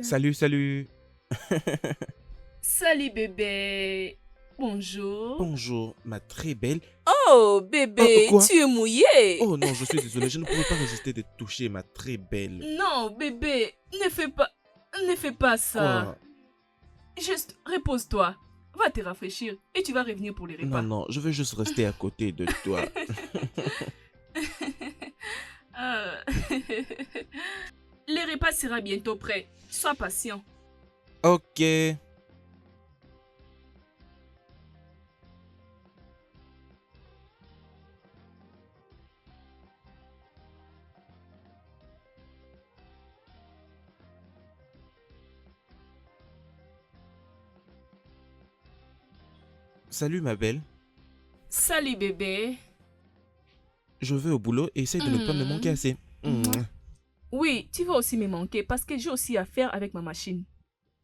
Salut, salut. Salut bébé. Bonjour. Bonjour, ma très belle. Oh bébé, Quoi? tu es mouillé. Oh non, je suis désolé, je ne pouvais pas résister de te toucher, ma très belle. Non bébé, ne fais pas ça. Quoi? Juste repose-toi. Va te rafraîchir et tu vas revenir pour les Non, repas. non, je veux juste rester à côté de toi. Euh, Le repas sera bientôt prêt. Sois patient. Ok. Salut, ma belle. Salut bébé. Je vais au boulot et essaye de ne pas me manquer assez. Oui, tu vas aussi me manquer parce que j'ai aussi affaire avec ma machine.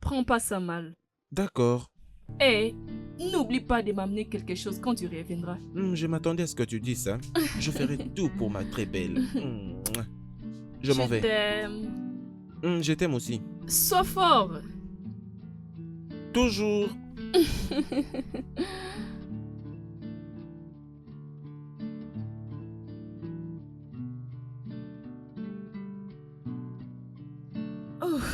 Prends pas ça mal. D'accord. Et n'oublie pas de m'amener quelque chose quand tu reviendras. Je m'attendais à ce que tu dises ça. Je ferai tout pour ma très belle. Je m'en Je vais. t'aime. Je t'aime aussi. Sois fort. Toujours. Ouf.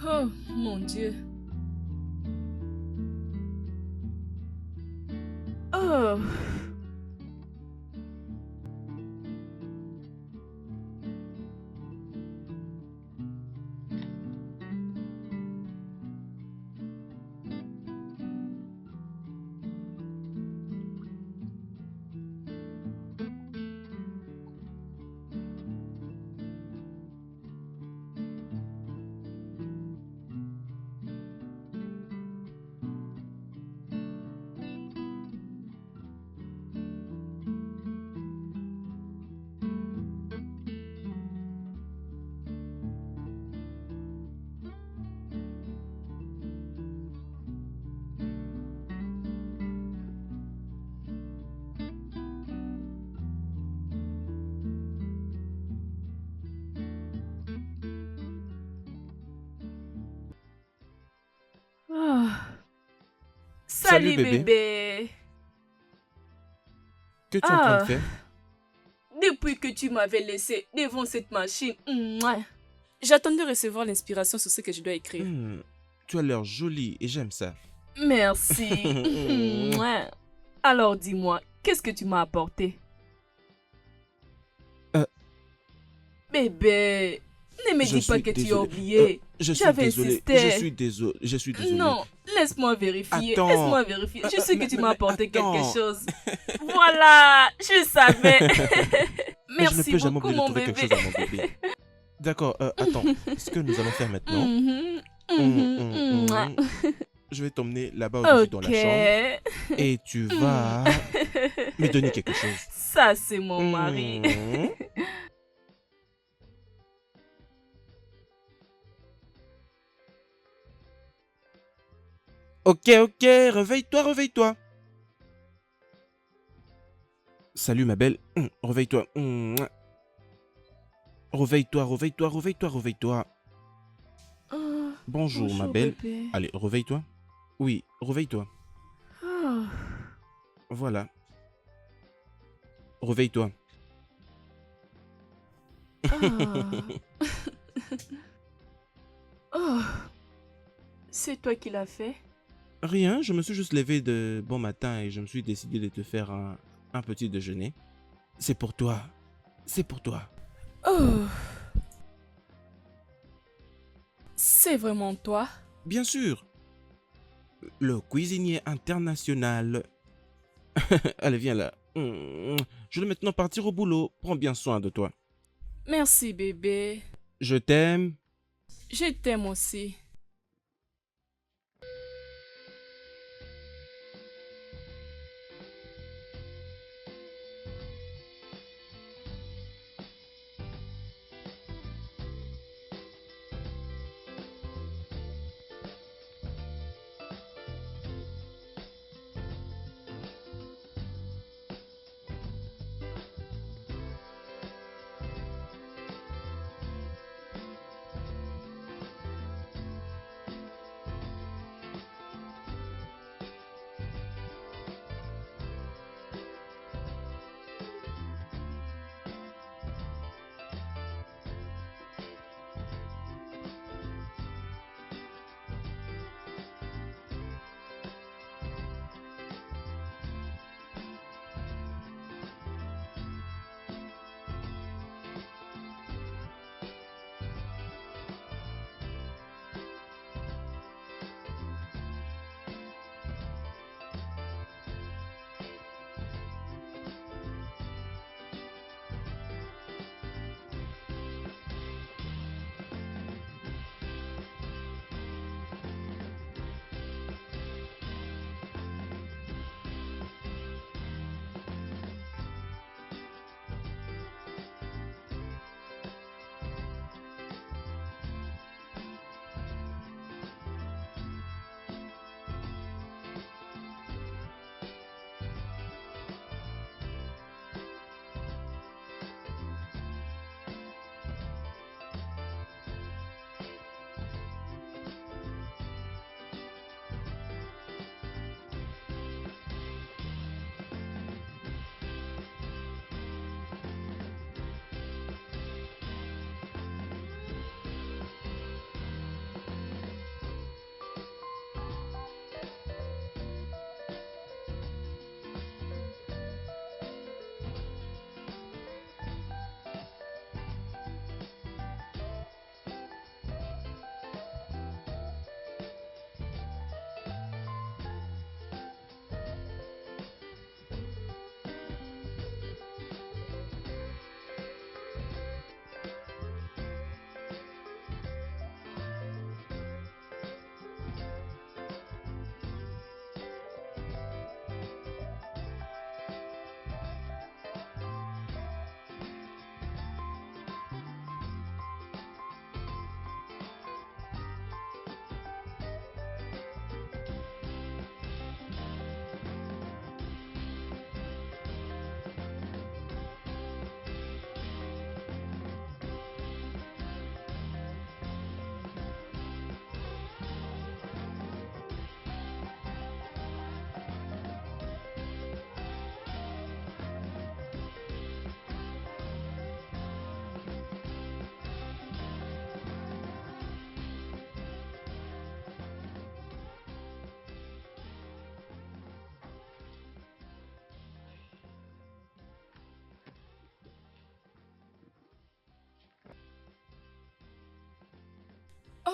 Oh mon Dieu. Oh. Ah. Salut, Salut bébé. bébé. Que es-tu en train de Ah. faire? Depuis que tu m'avais laissé devant cette machine, j'attendais de recevoir l'inspiration sur ce que je dois écrire. Tu as l'air jolie et j'aime ça. Merci. Alors dis-moi, qu'est-ce que tu m'as apporté? Euh. Bébé, ne me Je dis pas suis que tu as désolé. oublié. Je suis J'avais désolé. insisté. Je suis désolé. Non, laisse-moi vérifier. Attends. Laisse-moi vérifier. Je sais que tu m'as apporté quelque attends. chose. Voilà, je savais. Mais je ne Merci peux jamais beaucoup, oublier de mon trouver quelque bébé. chose à mon bébé. D'accord, attends. Ce que nous allons faire maintenant, Mouah. je vais t'emmener là-bas au-dessus dans Ok. la chambre et tu vas me donner quelque chose. Ça, c'est mon mari. Hmm. Ok, ok, réveille-toi, réveille-toi. Salut ma belle, réveille-toi. Réveille-toi, réveille-toi, réveille-toi, réveille-toi. Ah, Bonjour ma bonjour, belle. bébé. Allez, réveille-toi. Oui, réveille-toi. Ah. Voilà. Réveille-toi. Ah. Oh. C'est toi qui l'as fait? Rien, je me suis juste levé de bon matin et je me suis décidé de te faire un petit déjeuner. C'est pour toi. C'est pour toi. Oh. C'est vraiment toi? Bien sûr. Le cuisinier international. Allez, viens là. Je vais maintenant partir au boulot. Prends bien soin de toi. Merci, bébé. Je t'aime. Je t'aime aussi.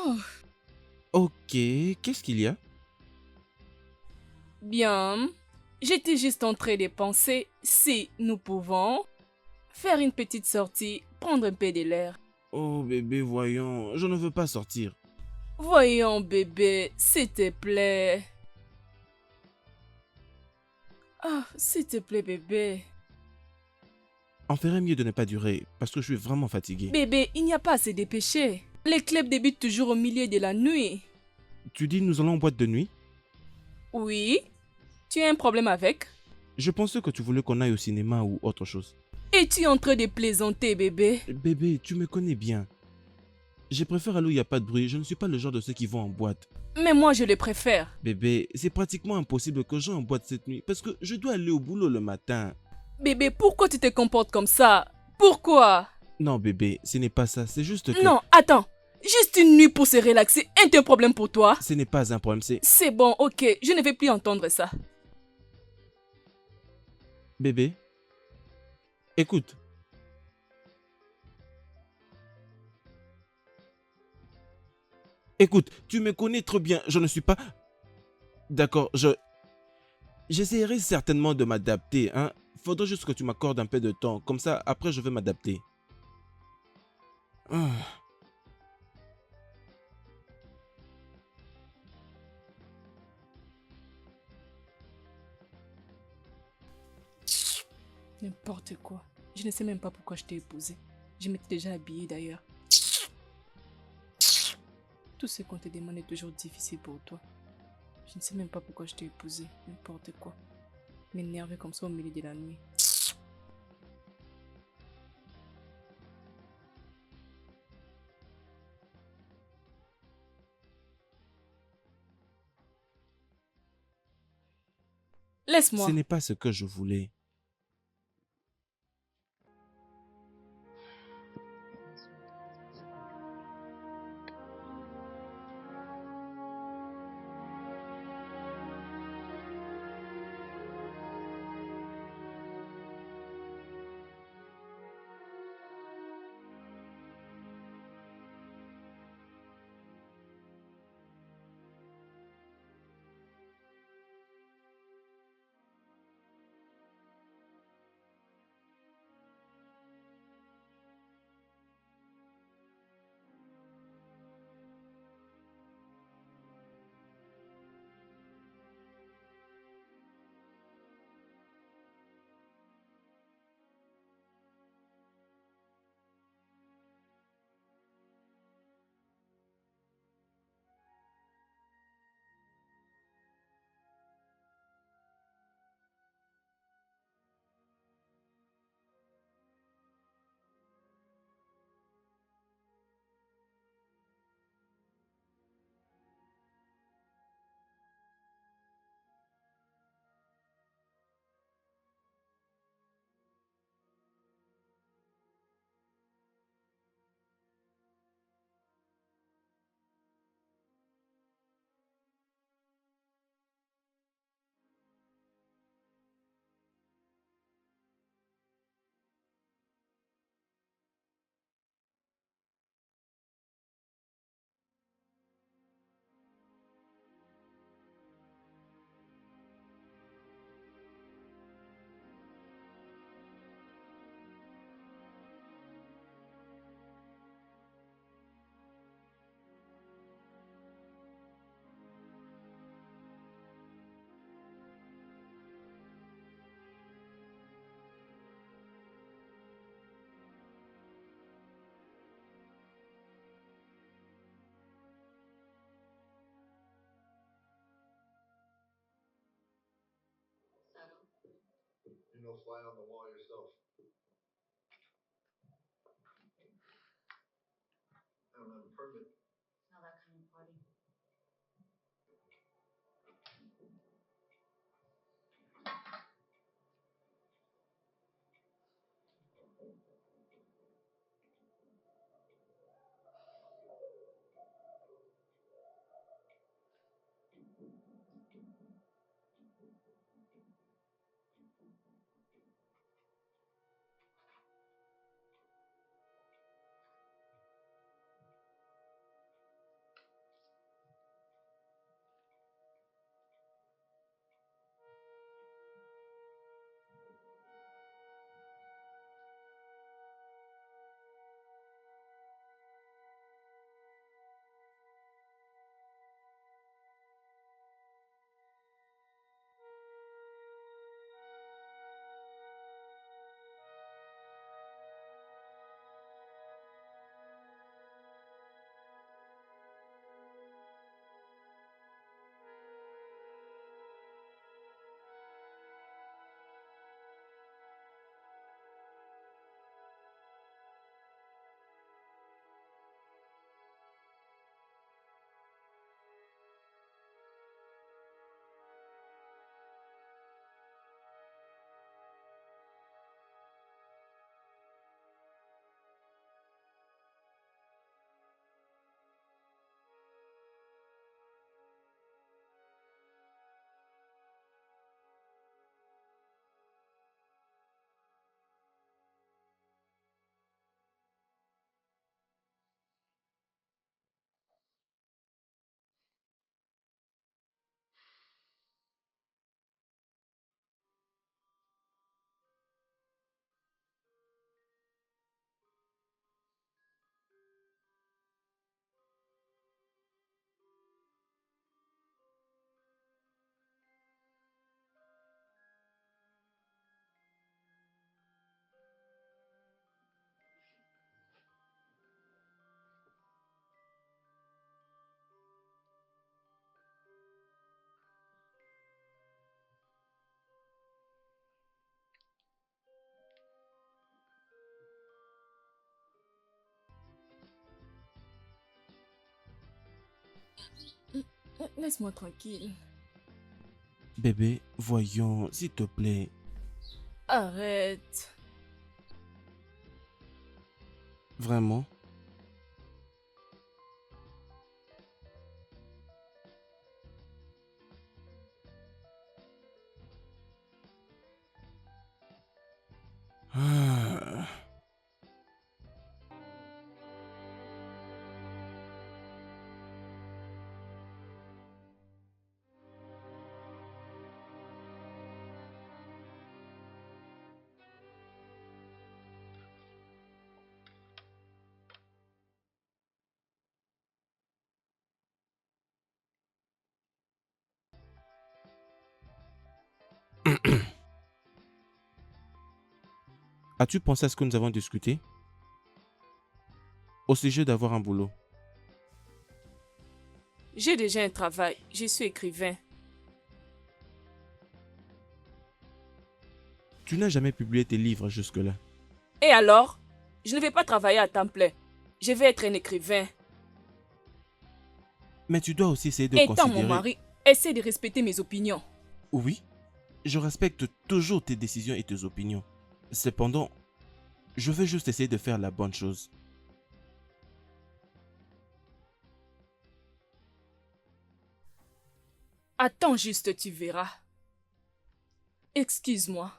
Oh, Ok, qu'est-ce qu'il y a? bien. J'étais juste en train de penser si nous pouvons faire une petite sortie, prendre un peu de l'air. Oh bébé, voyons, je ne veux pas sortir. Voyons, bébé, s'il te plaît. Ah, s'il te plaît, bébé. On ferait mieux de ne pas durer, parce que je suis vraiment fatigué. Bébé, il n'y a pas à se dépêcher. Les clubs débutent toujours au milieu de la nuit. Tu dis nous allons en boîte de nuit? Oui? Tu as un problème avec? Je pensais que tu voulais qu'on aille au cinéma ou autre chose. Es-tu en train de plaisanter, bébé? Bébé, tu me connais bien. Je préfère aller où il n'y a pas de bruit, je ne suis pas le genre de ceux qui vont en boîte. Mais moi, je le préfère. Bébé, c'est pratiquement impossible que j'aille en boîte cette nuit, parce que je dois aller au boulot le matin. Bébé, pourquoi tu te comportes comme ça? Pourquoi? Non bébé, ce n'est pas ça, c'est juste que... Non, attends. Juste une nuit pour se relaxer est un problème pour toi? Ce n'est pas un problème, c'est... C'est bon, ok, je ne vais plus entendre ça. Bébé, écoute. Écoute, tu me connais trop bien, je ne suis pas... D'accord, j'essaierai certainement de m'adapter, hein. Faudrait juste que tu m'accordes un peu de temps, comme ça, après je vais m'adapter. Ah. N'importe quoi. Je ne sais même pas pourquoi je t'ai épousé. Je m'étais déjà habillée d'ailleurs. Tout ce qu'on te demande est toujours difficile pour toi. Je ne sais même pas pourquoi je t'ai épousé. N'importe quoi. M'énerver comme ça au milieu de la nuit. Ce Laisse-moi. n'est pas ce que je voulais. Laisse-moi tranquille. Bébé, voyons, s'il te plaît. Arrête. Vraiment? Ah. As-tu pensé à ce que nous avons discuté? Au sujet d'avoir un boulot. J'ai déjà un travail. Je suis écrivain. Tu n'as jamais publié tes livres jusque-là. Et alors? Je ne vais pas travailler à temps plein. Je vais être un écrivain. Mais tu dois aussi essayer de Étant mon considérer... mari, essaie de respecter mes opinions. Oui, je respecte toujours tes décisions et tes opinions. Cependant, je veux juste essayer de faire la bonne chose. Attends juste, tu verras. Excuse-moi.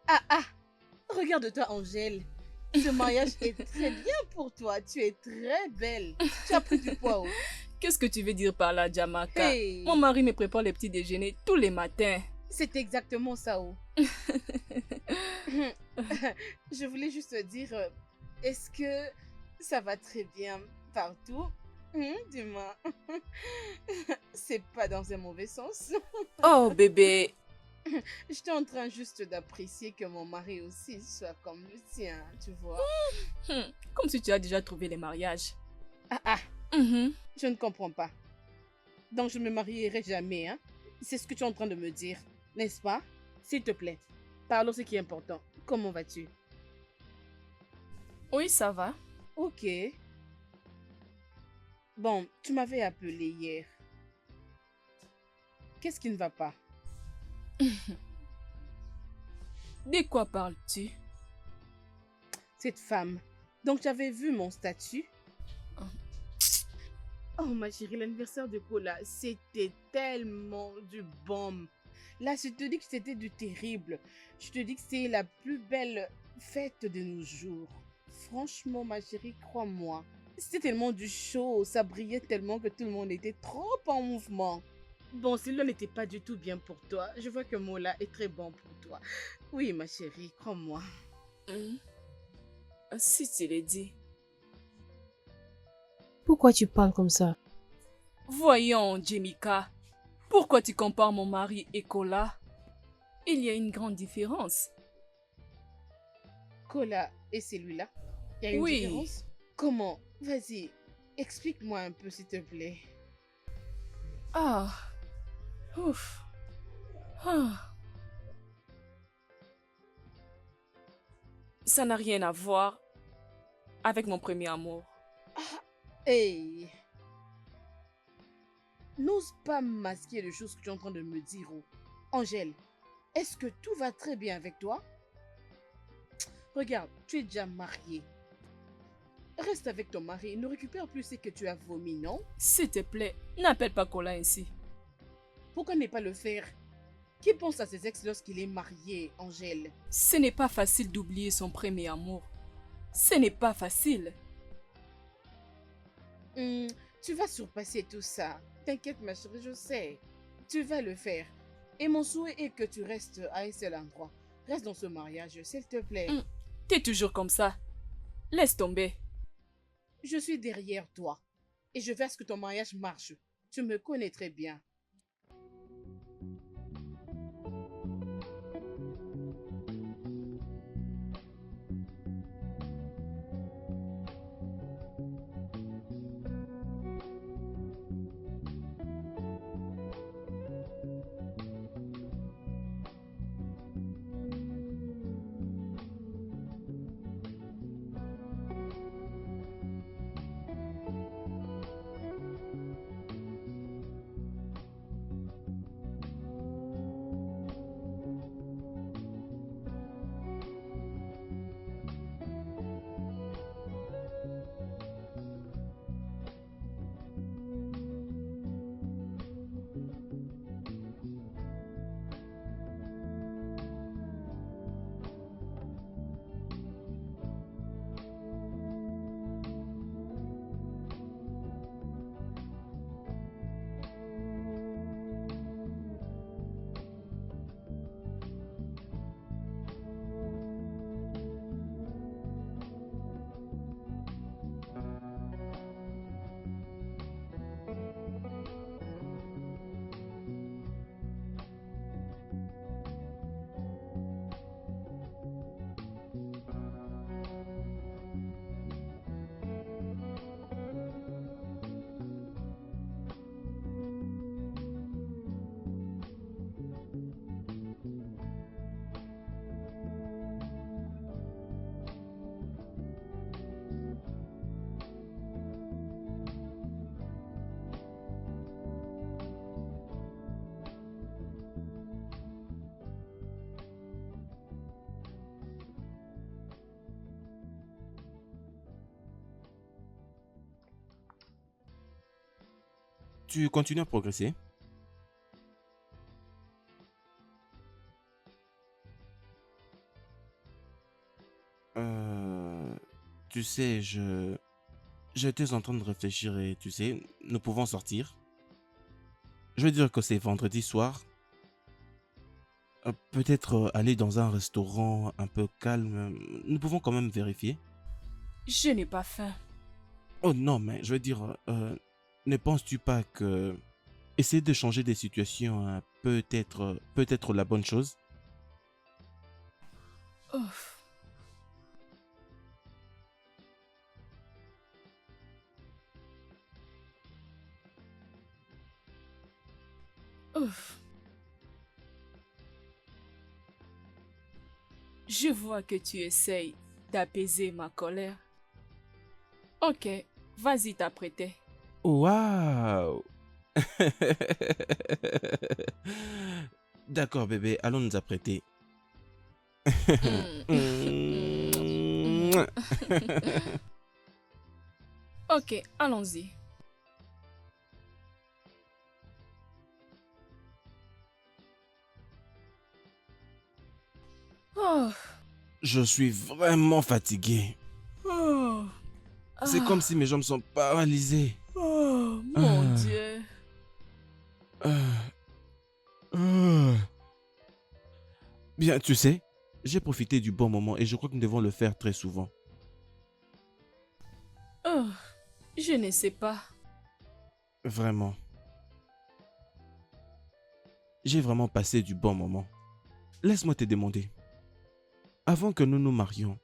Ah ah, regarde-toi Angèle. Ce mariage est très bien pour toi. Tu es très belle. Tu as pris du poids. Oh. Qu'est-ce que tu veux dire par là, Jamaka? Hey, Mon mari me prépare les petits déjeuners tous les matins. c'est exactement ça. Oh. Je voulais juste te dire, est-ce que ça va très bien partout? Dis-moi. C'est pas dans un mauvais sens. Oh bébé, J'étais en train juste d'apprécier que mon mari aussi soit comme le tien, tu vois. comme si tu as déjà trouvé les mariages. Ah ah, Mhm. je ne comprends pas. Donc je ne me marierai jamais, hein? C'est ce que tu es en train de me dire, n'est-ce pas? S'il te plaît, parlons ce qui est important. Comment vas-tu? Oui, ça va. Ok. Bon, tu m'avais appelé hier. Qu'est-ce qui ne va pas? De quoi parles-tu? Cette femme. Donc tu avais vu mon statut? Oh. Oh ma chérie, l'anniversaire de Kola, c'était tellement du bon. Là, je te dis que c'était du terrible. Je te dis que c'est la plus belle fête de nos jours. Franchement, ma chérie, crois-moi. C'était tellement du show, ça brillait tellement que tout le monde était trop en mouvement. Bon, celui-là n'était pas du tout bien pour toi. Je vois que Mola est très bon pour toi. Oui, ma chérie, crois-moi. Hmm. Si tu l'as dit. Pourquoi tu parles comme ça? Voyons, Jemika. Pourquoi tu compares mon mari et Kola? Il y a une grande différence. Kola et celui-là, il y a une Oui. différence? Comment? Vas-y, explique-moi un peu, s'il te plaît. Ah. Ouf. Ah. Ça n'a rien à voir avec mon premier amour. Hey! N'ose pas masquer les choses que tu es en train de me dire. Oh. Angèle, est-ce que tout va très bien avec toi? Regarde, tu es déjà mariée. Reste avec ton mari, ne récupère plus ce que tu as vomi, non? S'il te plaît, n'appelle pas Kola ainsi. Pourquoi ne pas le faire? Qui pense à ses ex lorsqu'il est marié, Angèle? Ce n'est pas facile d'oublier son premier amour. Ce n'est pas facile. Tu vas surpasser tout ça. T'inquiète, ma chérie, je sais. Tu vas le faire. Et mon souhait est que tu restes à un seul endroit. Reste dans ce mariage, s'il te plaît. T'es toujours comme ça. Laisse tomber. Je suis derrière toi. Et je veux à ce que ton mariage marche. Tu me connais très bien. Tu continues à progresser? Euh, Tu sais, j'étais en train de réfléchir et tu sais, nous pouvons sortir. Je veux dire que c'est vendredi soir. Peut-être aller dans un restaurant un peu calme. Nous pouvons quand même vérifier. Je n'ai pas faim. Oh non, mais je veux dire, ne penses-tu pas que essayer de changer des situations peut être la bonne chose? Ouf. Ouf. Je vois que tu essayes d'apaiser ma colère. Ok, vas-y t'apprêter. Waouh! D'accord, bébé, allons nous apprêter. Hmm. Hmm. Ok, allons-y. Oh, Je suis vraiment fatigué. oh, C'est comme ah, si mes jambes sont paralysées. oh, mon Ah, Dieu. ah, ah. Bien, tu sais, j'ai profité du bon moment et je crois que nous devons le faire très souvent. Oh, je ne sais pas. Vraiment. J'ai vraiment passé du bon moment. Laisse-moi te demander, avant que nous nous marions,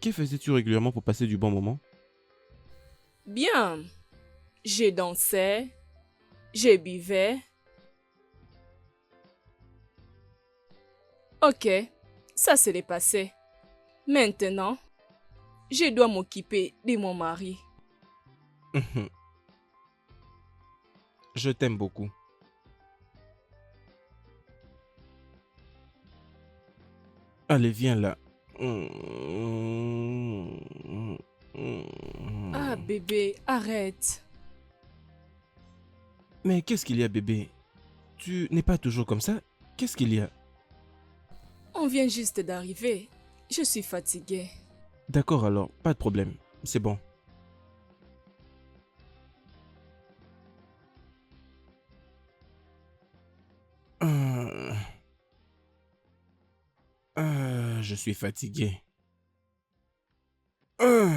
que faisais-tu régulièrement pour passer du bon moment? Bien, je dansais, je buvais. Ok, ça c'est le passé. Maintenant, je dois m'occuper de mon mari. Je t'aime beaucoup. Allez, viens là. Ah bébé, arrête. Mais qu'est-ce qu'il y a, bébé? Tu n'es pas toujours comme ça? Qu'est-ce qu'il y a? On vient juste d'arriver. Je suis fatiguée. D'accord alors, pas de problème. C'est bon. Euh, je suis fatigué. Euh.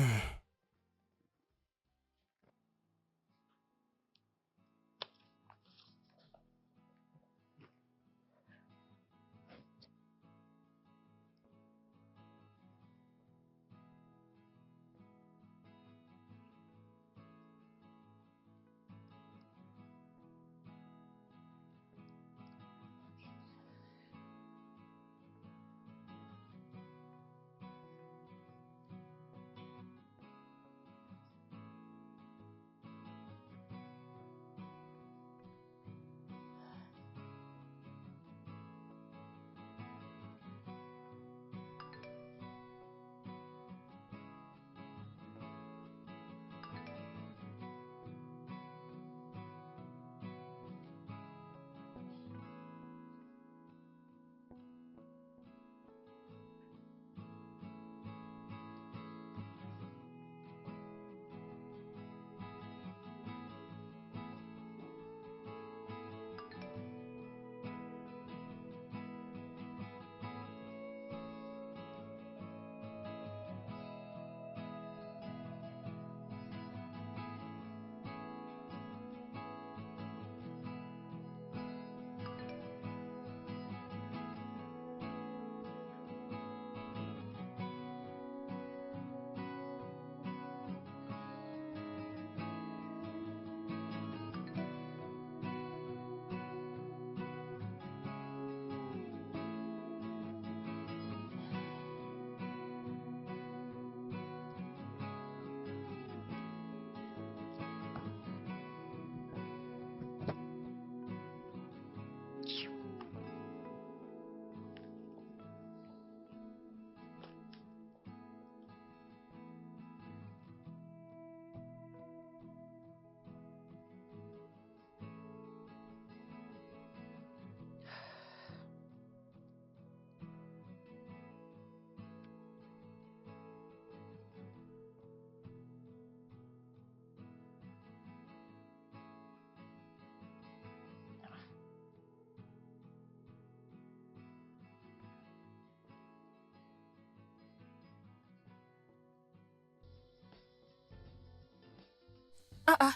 Ah ah,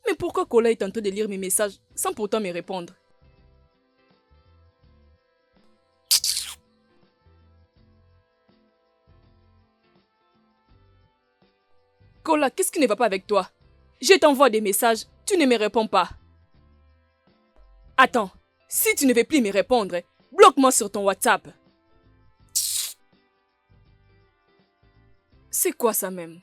mais pourquoi Kola est en train de lire mes messages sans pourtant me répondre? Kola, qu'est-ce qui ne va pas avec toi? Je t'envoie des messages, tu ne me réponds pas. Attends, si tu ne veux plus me répondre, bloque-moi sur ton WhatsApp. C'est quoi ça même?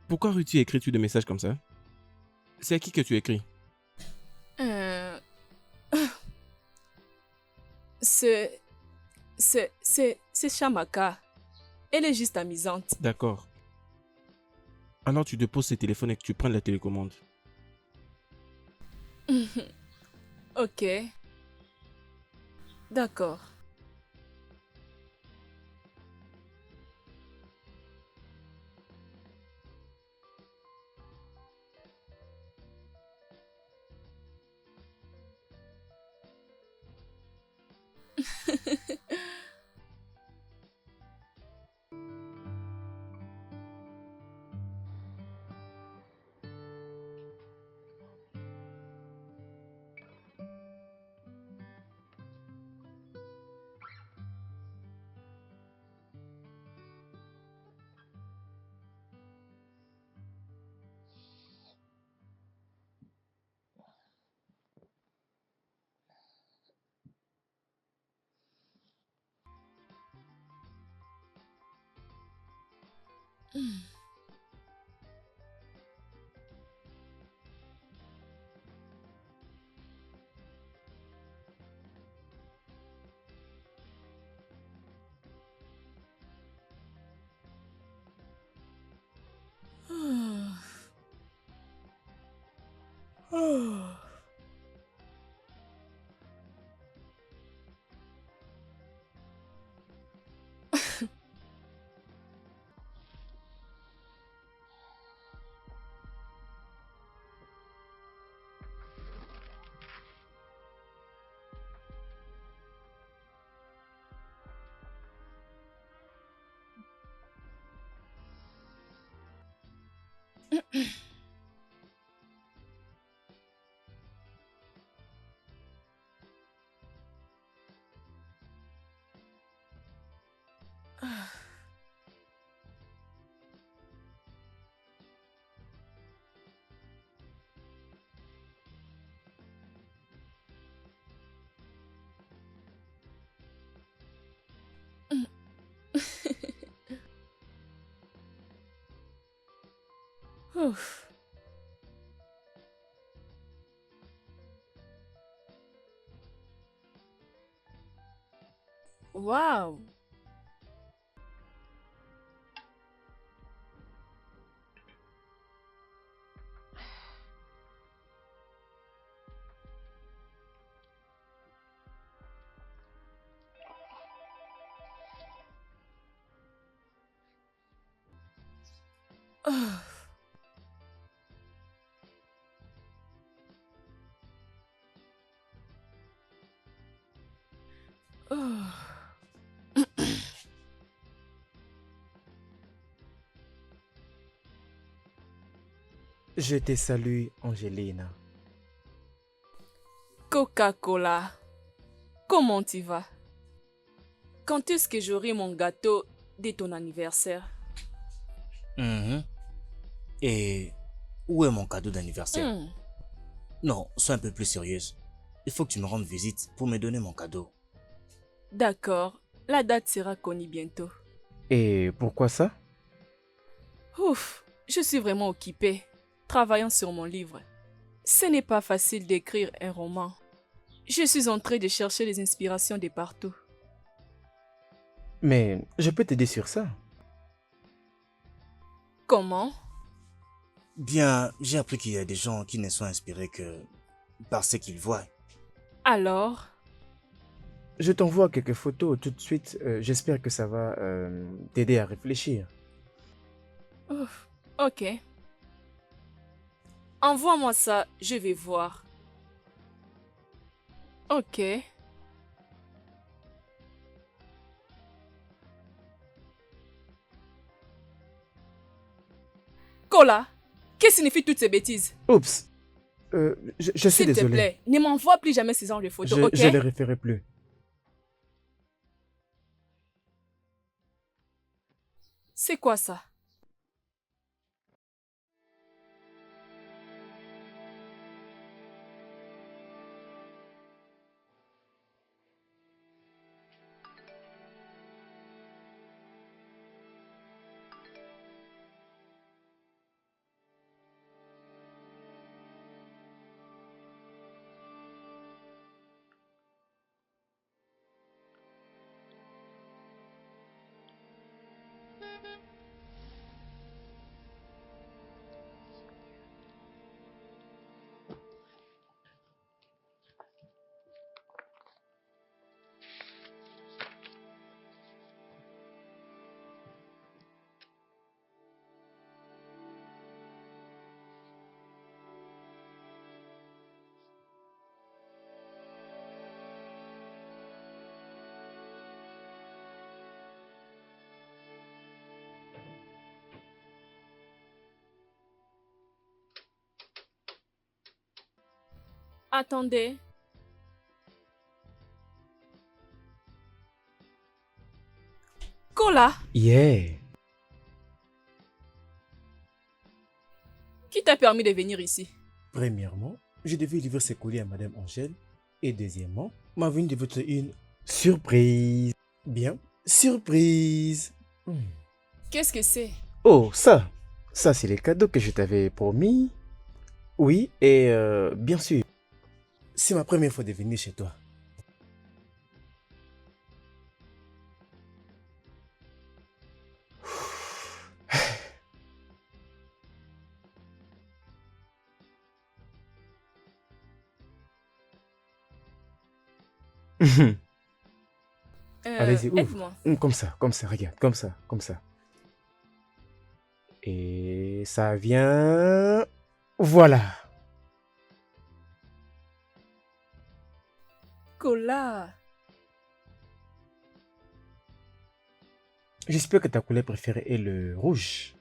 Pourquoi Ruthie écris-tu des messages comme ça? C'est à qui que tu écris? Euh, C'est... C'est Shamaka. Elle est juste amusante. D'accord. Alors tu déposes ce téléphone et que tu prends la télécommande. Ok. D'accord. Ouf. Waouh. Oh. Oh. Je te salue, Angelina. Coca-Cola. Comment tu vas? Quand est-ce que j'aurai mon gâteau de ton anniversaire? Mhm. Et où est mon cadeau d'anniversaire? Hmm. Non, sois un peu plus sérieuse. Il faut que tu me rendes visite pour me donner mon cadeau. D'accord, la date sera connue bientôt. Et pourquoi ça? Ouf, je suis vraiment occupée, travaillant sur mon livre. Ce n'est pas facile d'écrire un roman. Je suis en train de chercher les inspirations de partout. Mais je peux t'aider sur ça. Comment? Bien, j'ai appris qu'il y a des gens qui ne sont inspirés que par ce qu'ils voient. Alors? Je t'envoie quelques photos tout de suite. J'espère que ça va t'aider à réfléchir. Ouf, ok. Envoie-moi ça, je vais voir. Ok. Kola, que signifient toutes ces bêtises? Oups. Je suis S'il te désolé. plaît, ne m'envoie plus jamais ces genres de photos, ok? Je les référerai plus. C'est quoi ça? Attendez. Kola, Yeah. qui t'a permis de venir ici? Premièrement, je devais livrer ces colis à Madame Angèle. Et deuxièmement, ma venue devait être une surprise. Bien, surprise. Qu'est-ce que c'est? Oh, ça. Ça, c'est les cadeaux que je t'avais promis. Oui, et bien sûr, c'est ma première fois de venir chez toi. Allez-y, ouvre. Aide-moi. Comme ça, regarde, comme ça, comme ça. Et ça vient... Voilà. Kola. J'espère que ta couleur préférée est le rouge.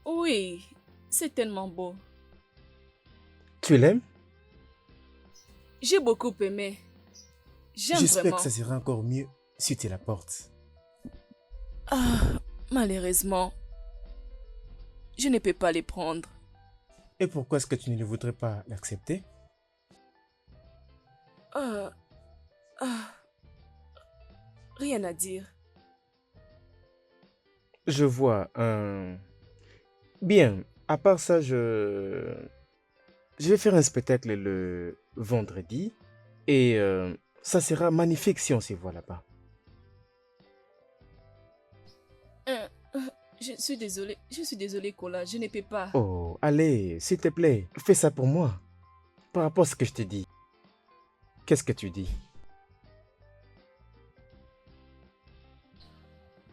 Oui, c'est tellement beau. Tu l'aimes? J'ai beaucoup aimé. J'aime J'espère vraiment. que ça sera encore mieux si tu la portes. Ah, malheureusement, je ne peux pas les prendre. Et pourquoi est-ce que tu ne voudrais pas l'accepter? Ah, ah, rien à dire. Je vois un... Bien, à part ça, je vais faire un spectacle le vendredi. Et ça sera magnifique si on se voit là-bas. Je suis désolée, Kola, je ne peux pas. Oh, allez, s'il te plaît, fais ça pour moi. Par rapport à ce que je te dis. Qu'est-ce que tu dis?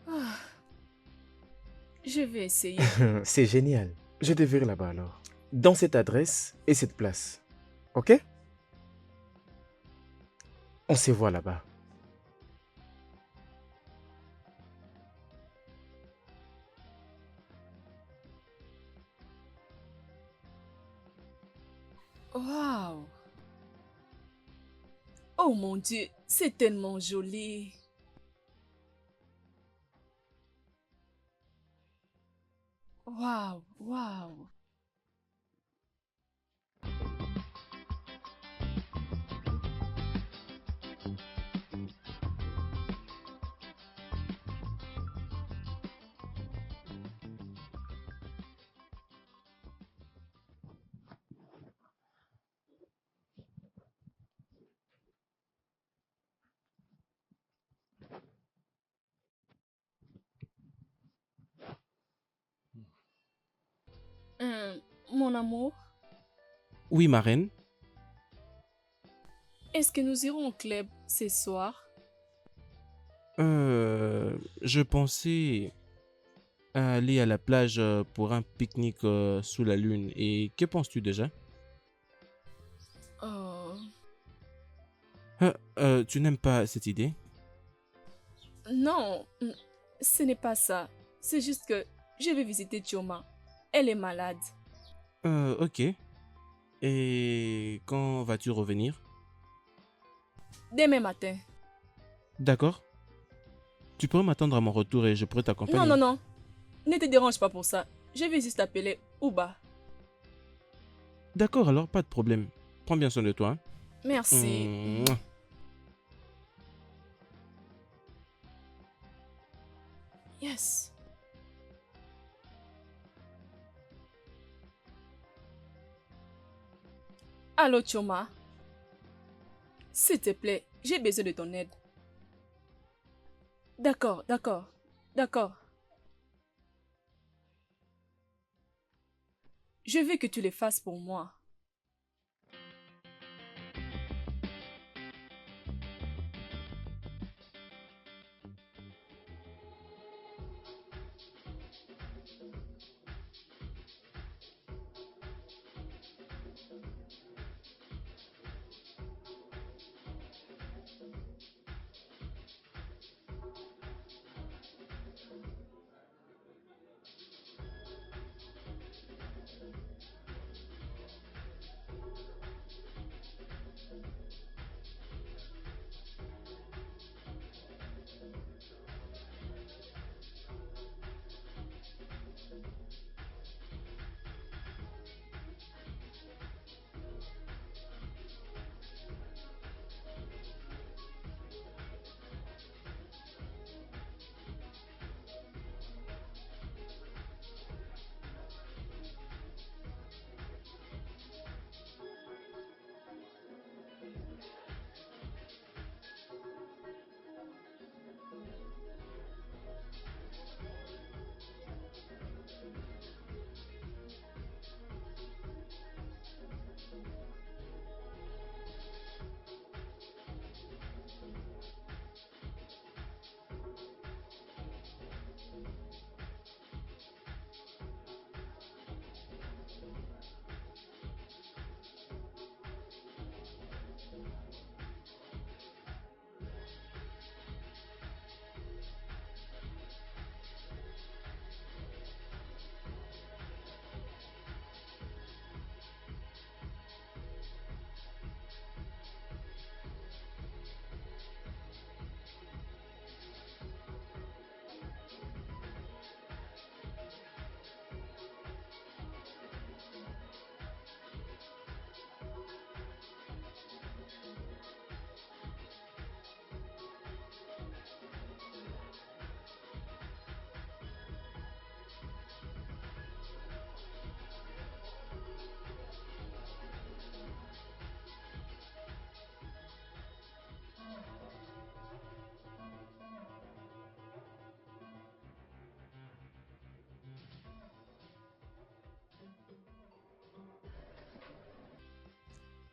Ah, je vais essayer. C'est génial. Je te verrai là-bas alors. Dans cette adresse et cette place. Ok? On se voit là-bas. Waouh! Oh mon Dieu, c'est tellement joli. Waouh, waouh. Mon amour, Oui, ma reine. est-ce que nous irons au club ce soir? Je pensais à aller à la plage pour un pique-nique sous la lune. Et que penses-tu déjà? Oh, Tu n'aimes pas cette idée? non, ce n'est pas ça. C'est juste que je vais visiter Chioma. Elle est malade. Ok. Et quand vas-tu revenir? Demain matin. D'accord. Tu pourrais m'attendre à mon retour et je pourrais t'accompagner. Non, non, non. Ne te dérange pas pour ça. Je vais juste appeler Uba. D'accord, alors pas de problème. Prends bien soin de toi. Merci. Mouah. Yes. Allô, Chioma. S'il te plaît, j'ai besoin de ton aide. D'accord, d'accord, d'accord. Je veux que tu le fasses pour moi.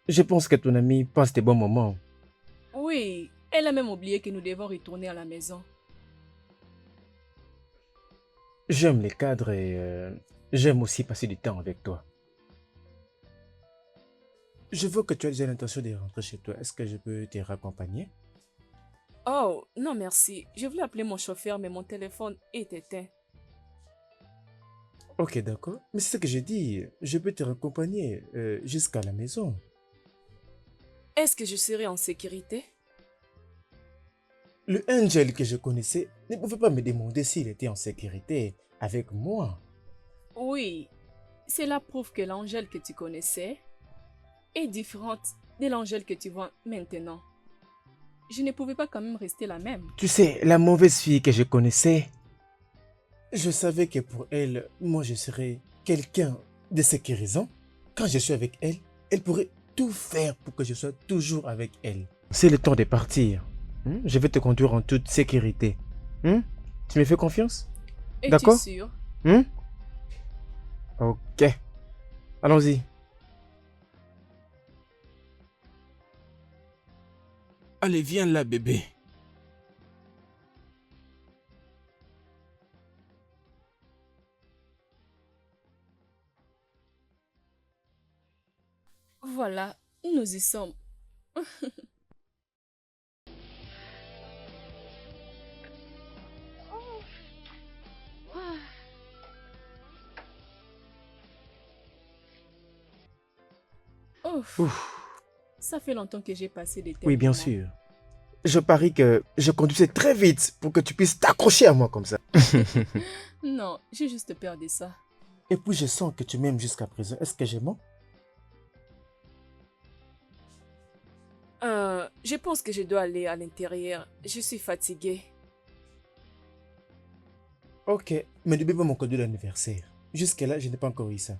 Je pense que ton ami passe des bons moments. Oui, elle a même oublié que nous devons retourner à la maison. J'aime les cadres et j'aime aussi passer du temps avec toi. Je vois que tu as déjà l'intention de rentrer chez toi. Est-ce que je peux te raccompagner? Oh, non merci. Je voulais appeler mon chauffeur, mais mon téléphone est éteint. Ok, d'accord. Mais c'est ce que j'ai dit. Je peux te raccompagner jusqu'à la maison. Est-ce que je serai en sécurité? Le Angel que je connaissais ne pouvait pas me demander s'il était en sécurité avec moi. Oui, cela prouve que l'Angèle que tu connaissais est différente de l'Angèle que tu vois maintenant. Je ne pouvais pas quand même rester la même. Tu sais, la mauvaise fille que je connaissais, je savais que pour elle, moi je serais quelqu'un de sécurisant. Quand je suis avec elle, elle pourrait tout faire pour que je sois toujours avec elle. C'est le temps de partir. Je vais te conduire en toute sécurité. Tu me fais confiance? Es-tu D'accord? sûr? Ok. Allons-y. Allez, viens là, bébé. Voilà, nous y sommes. Ouf, Ouf. ça fait longtemps que j'ai passé de tels Oui, bien moments. sûr. Je parie que je conduisais très vite pour que tu puisses t'accrocher à moi comme ça. Non, j'ai juste peur de ça. Et puis je sens que tu m'aimes jusqu'à présent. Est-ce que j'ai menti? Je pense que je dois aller à l'intérieur. Je suis fatiguée. Ok, mais n'oublie pas mon cadeau d'anniversaire. Jusque-là, je n'ai pas encore eu ça.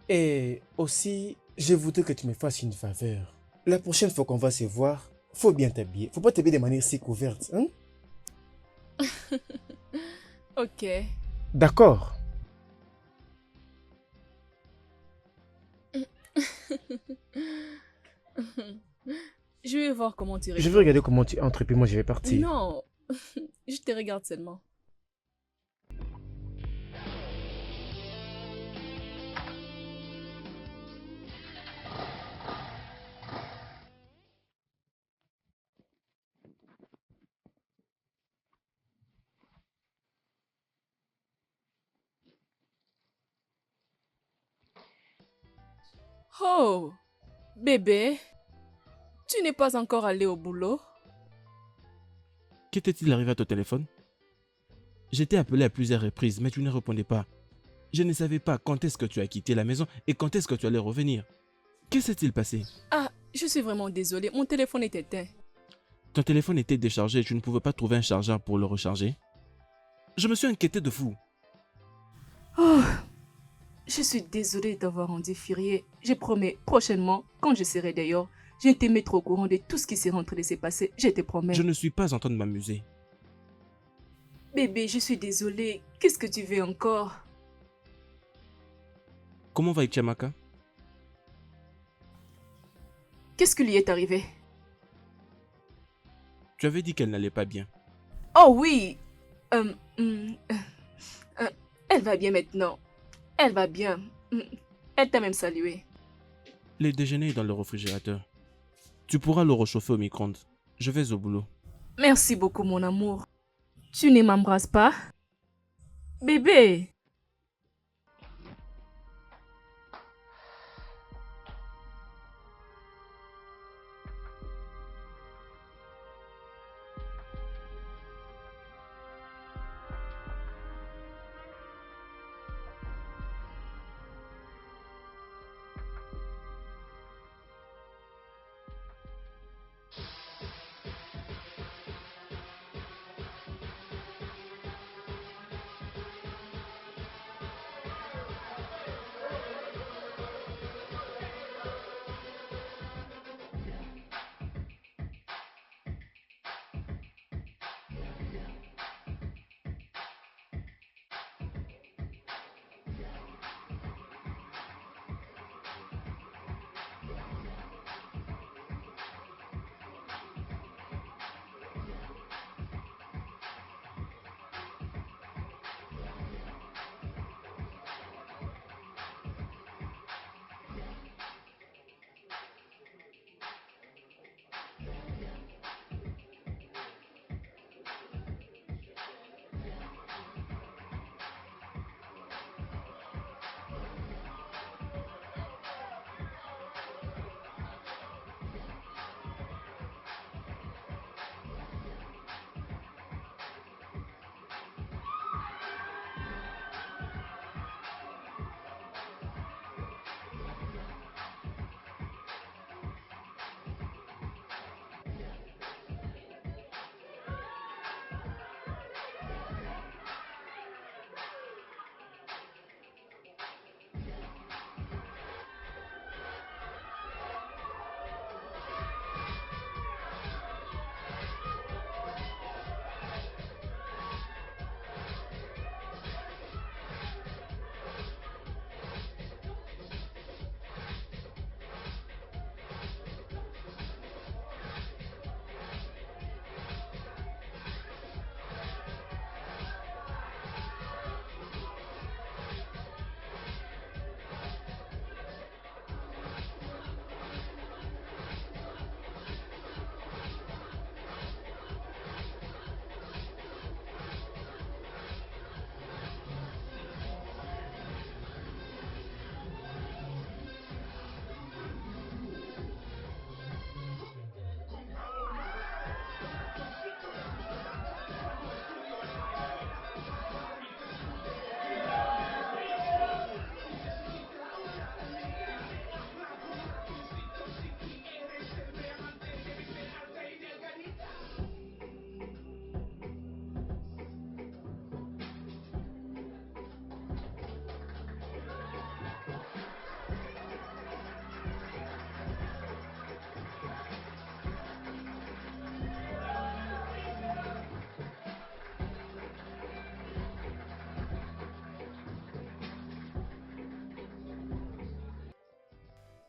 Et aussi, je voudrais que tu me fasses une faveur. La prochaine fois qu'on va se voir, faut bien t'habiller. Faut pas t'habiller de manière si couverte, hein? Ok. D'accord. Je vais voir comment tu Je vais réponds. regarder comment tu entres et puis moi je vais partir. Non, je te regarde seulement. Oh, bébé, tu n'es pas encore allé au boulot? Qu'était-il arrivé à ton téléphone? J'étais appelé à plusieurs reprises, mais tu ne répondais pas. Je ne savais pas quand est-ce que tu as quitté la maison et quand est-ce que tu allais revenir. Que s'est-il passé? Ah, je suis vraiment désolée, mon téléphone est éteint. Ton téléphone était déchargé et tu ne pouvais pas trouver un chargeur pour le recharger? Je me suis inquiété de fou. Oh, je suis désolée d'avoir rendu furieux. Je promets, prochainement, quand je serai dehors, je te mettre au courant de tout ce qui s'est en train de se passer. Je te promets. Je ne suis pas en train de m'amuser. Bébé, je suis désolée. Qu'est-ce que tu veux encore? Comment va Ichamaka? Qu'est-ce qui lui est arrivé? Tu avais dit qu'elle n'allait pas bien. Oh oui. Euh, hum, euh, euh, Elle va bien maintenant. Elle va bien. Elle t'a même salué. Le déjeuner est dans le réfrigérateur. Tu pourras le réchauffer au micro-ondes. Je vais au boulot. Merci beaucoup, mon amour. Tu ne m'embrasses pas? Bébé.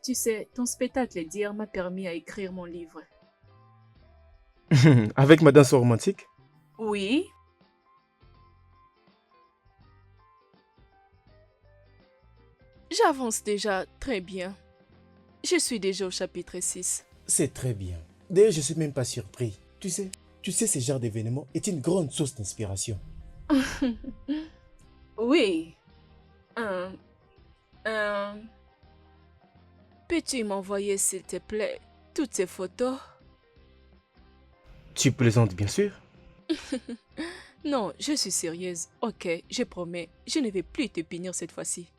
Tu sais, ton spectacle d'hier m'a permis à écrire mon livre. Avec ma danse romantique? Oui, j'avance déjà très bien. Je suis déjà au chapitre 6. C'est très bien. D'ailleurs, je suis même pas surpris. Tu sais, ce genre d'événement est une grande source d'inspiration. Oui. Euh, euh, Peux-tu m'envoyer, s'il te plaît, toutes ces photos? Tu plaisantes bien sûr? Non, je suis sérieuse. Ok, je promets, je ne vais plus te punir cette fois-ci.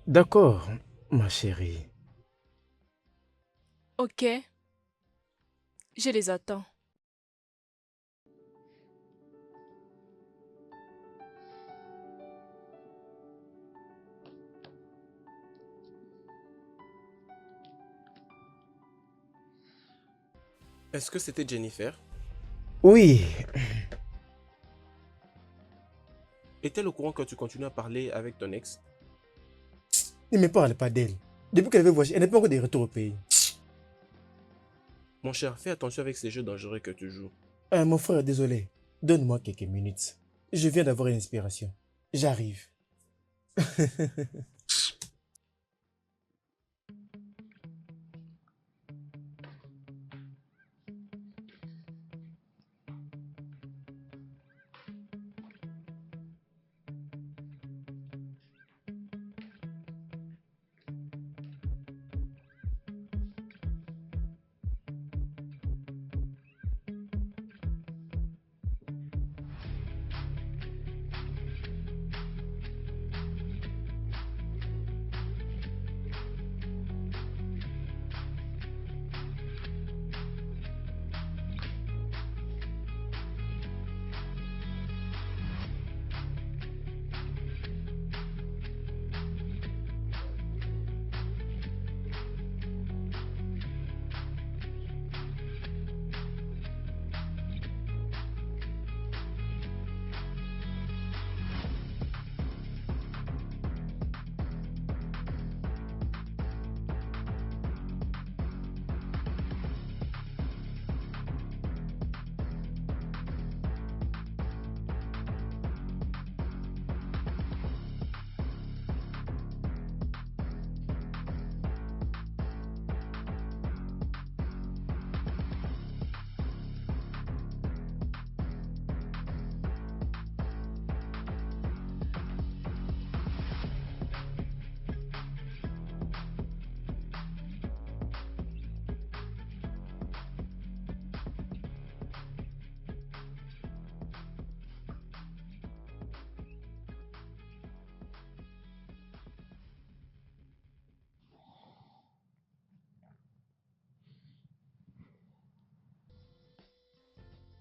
D'accord, ma chérie. Ok, je les attends. Est-ce que c'était Jennifer? Oui, Est-elle au courant que tu continues à parler avec ton ex? Ne me parle pas d'elle. Depuis qu'elle avait voyagé, elle n'est pas encore de retour au pays. Mon cher, fais attention avec ces jeux dangereux que tu joues. Mon frère, désolé. Donne-moi quelques minutes. Je viens d'avoir une inspiration. J'arrive.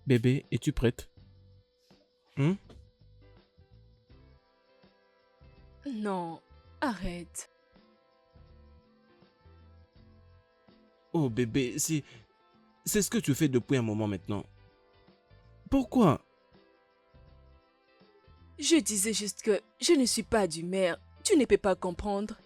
Bébé, es-tu prête? Hmm? Non, arrête. Oh bébé, c'est ce que tu fais depuis un moment maintenant. Pourquoi? Je disais juste que je ne suis pas du maire. Tu ne peux pas comprendre.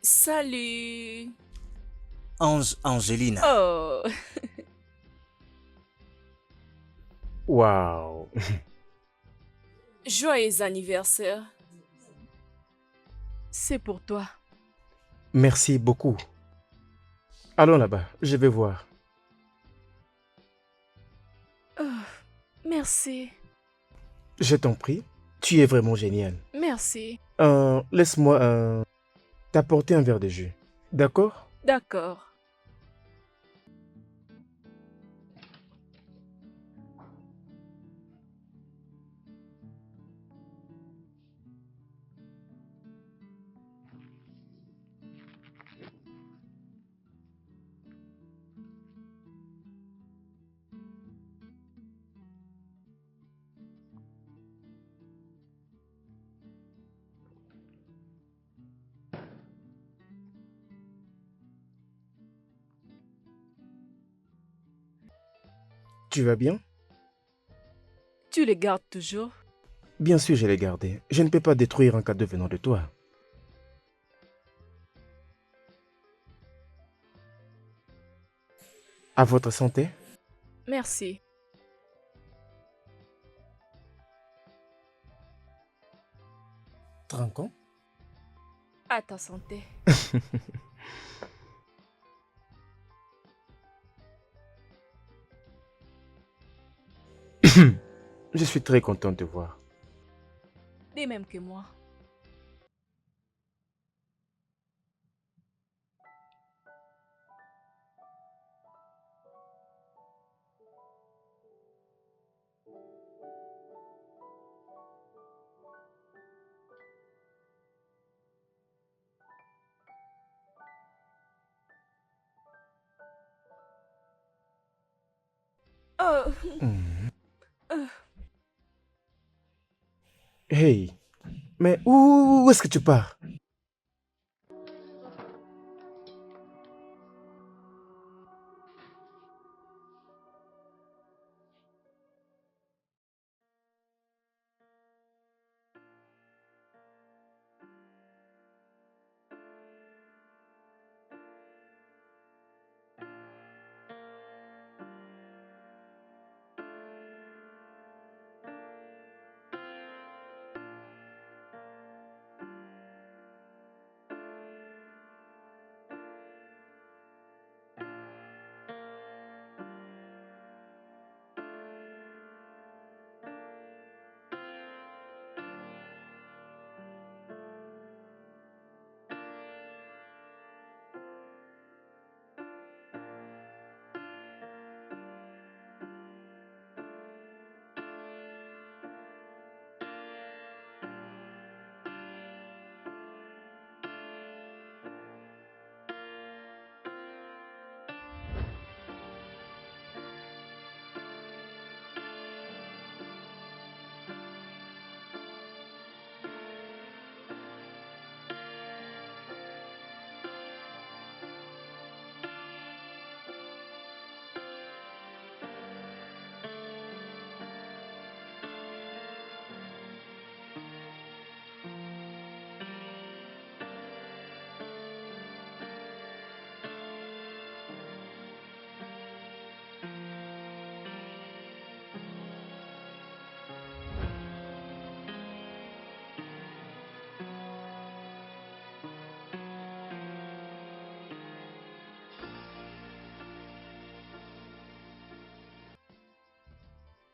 Salut. Angelina. Oh, waouh. joyeux anniversaire. C'est pour toi. Merci beaucoup. Allons là-bas, je vais voir. Oh, merci. Je t'en prie, tu es vraiment génial. Merci. Laisse-moi t'apporter un verre de jus. D'accord? D'accord. Tu vas bien? Tu les gardes toujours? Bien sûr, je l'ai gardé. Je ne peux pas détruire un cadeau venant de toi. À votre santé? Merci. Trinquons. À ta santé. Je suis très content de te voir. De même que moi. Oh, Mhm. euh, Hey, mais où est-ce que tu pars?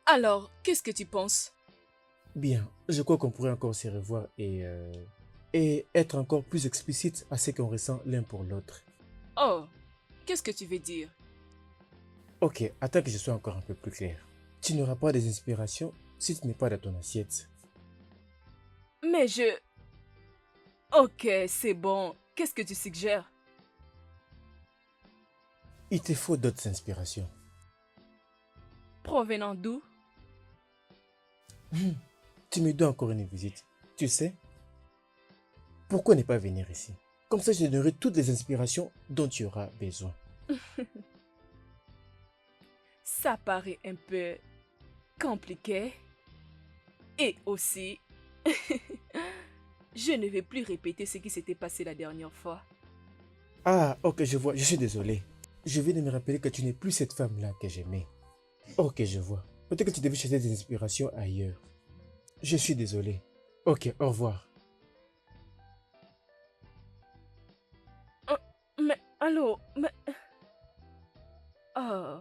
alors, qu'est-ce que tu penses? Bien, je crois qu'on pourrait encore se revoir et être encore plus explicite à ce qu'on ressent l'un pour l'autre. Oh, qu'est-ce que tu veux dire? Ok, attends que je sois encore un peu plus clair. Tu n'auras pas des inspirations si tu n'es pas dans ton assiette. Mais je... Ok, c'est bon. Qu'est-ce que tu suggères? Il te faut d'autres inspirations. Provenant d'où? Tu me dois encore une visite. Tu sais, pourquoi ne pas venir ici? Comme ça, je te donnerai toutes les inspirations dont tu auras besoin. Ça paraît un peu compliqué. Et aussi, je ne vais plus répéter ce qui s'était passé la dernière fois. Ah, ok, je vois, je suis désolé. Je viens de me rappeler que tu n'es plus cette femme-là que j'aimais. Ok, je vois. Peut-être que tu devais chercher des inspirations ailleurs. Je suis désolé. Ok, au revoir. Oh, mais, allô, mais... Oh,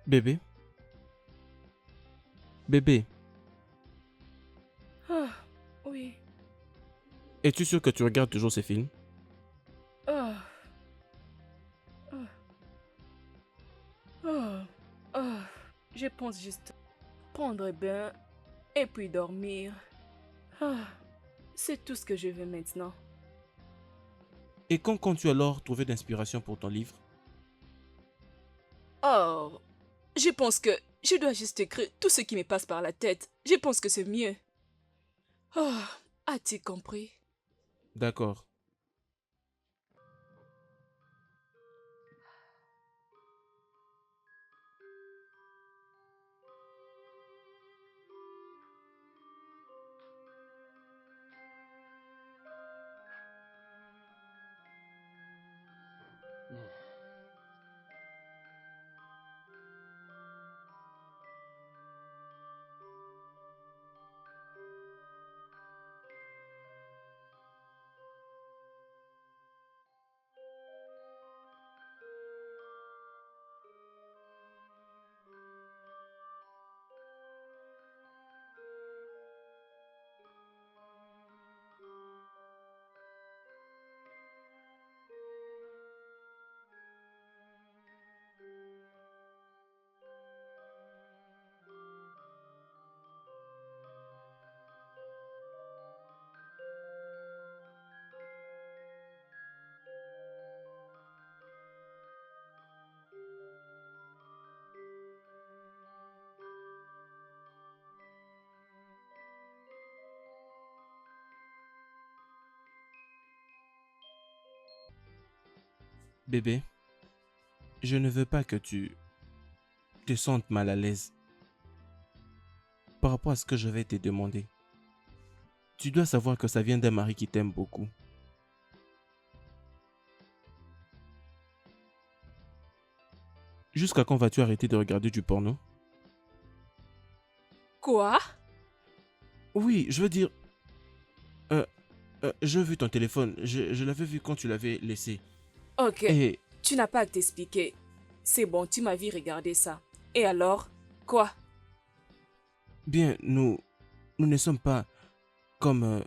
Bébé? Bébé, ah, oui. es-tu sûr que tu regardes toujours ces films? Oh, oh, oh, oh. Je pense juste prendre un bain et puis dormir. Ah, c'est tout ce que je veux maintenant. Et quand comptes-tu alors trouver d'inspiration pour ton livre? Oh, je pense que je dois juste écrire tout ce qui me passe par la tête. Je pense que c'est mieux. Oh, as-tu compris? D'accord. Bébé, je ne veux pas que tu te sentes mal à l'aise par rapport à ce que je vais te demander. Tu dois savoir que ça vient d'un mari qui t'aime beaucoup. Jusqu'à quand vas-tu arrêter de regarder du porno? Quoi? Oui, je veux dire... Euh, j'ai vu ton téléphone. Je l'avais vu quand tu l'avais laissé. Ok, Et tu n'as pas à t'expliquer. C'est bon, tu m'as vu regarder ça. Et alors? Quoi? bien, nous ne sommes pas comme,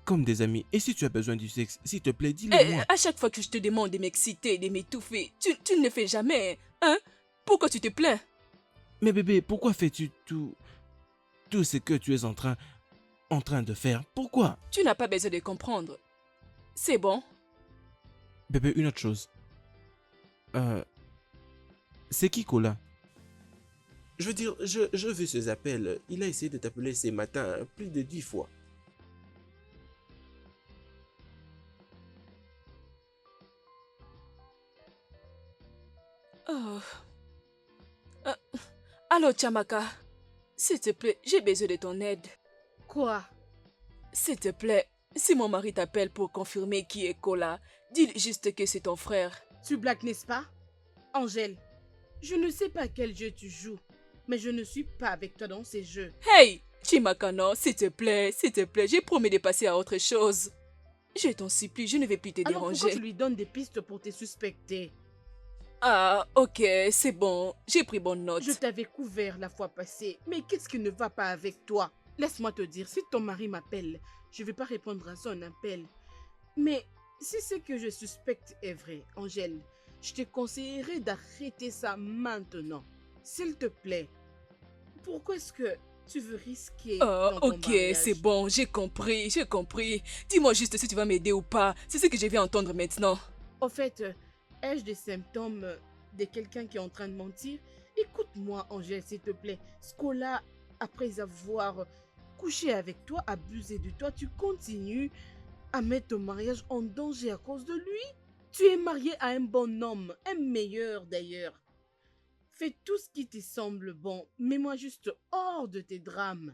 comme des amis. Et si tu as besoin du sexe, s'il te plaît, dis-le moi. À chaque fois que je te demande de m'exciter, de m'étouffer, tu ne le fais jamais, hein? Pourquoi tu te plains? Mais bébé, pourquoi fais-tu tout ce que tu es en train de faire? Pourquoi? Tu n'as pas besoin de comprendre. C'est bon? Bébé, une autre chose. C'est qui Cola? Je veux dire, je vu ses appels. Il a essayé de t'appeler ces matins plus de 10 fois. Oh. Euh, Allô, Chamaka. S'il te plaît, j'ai besoin de ton aide. Quoi? S'il te plaît, si mon mari t'appelle pour confirmer qui est Kola, dis juste que c'est ton frère. Tu blagues, n'est-ce pas? Angèle, je ne sais pas quel jeu tu joues, mais je ne suis pas avec toi dans ces jeux. Hey, Chimakano, s'il te plaît, j'ai promis de passer à autre chose. Je t'en supplie, je ne vais plus te Alors pourquoi déranger. tu lui donnes des pistes pour te suspecter? Ah, ok, c'est bon, j'ai pris bonne note. Je t'avais couvert la fois passée, mais qu'est-ce qui ne va pas avec toi? Laisse-moi te dire, si ton mari m'appelle, je ne vais pas répondre à son appel. Mais si ce que je suspecte est vrai, Angèle, je te conseillerais d'arrêter ça maintenant. S'il te plaît. Pourquoi est-ce que tu veux risquer Oh, dans ton ok, mariage? c'est bon, j'ai compris, j'ai compris. Dis-moi juste si tu vas m'aider ou pas. C'est ce que je vais entendre maintenant. Au fait, ai-je des symptômes de quelqu'un qui est en train de mentir? Écoute-moi, Angèle, s'il te plaît. Scola, après avoir couché avec toi, abusé de toi, tu continues à mettre ton mariage en danger à cause de lui? Tu es marié à un bon homme, un meilleur d'ailleurs. Fais tout ce qui te semble bon. Mets-moi juste hors de tes drames.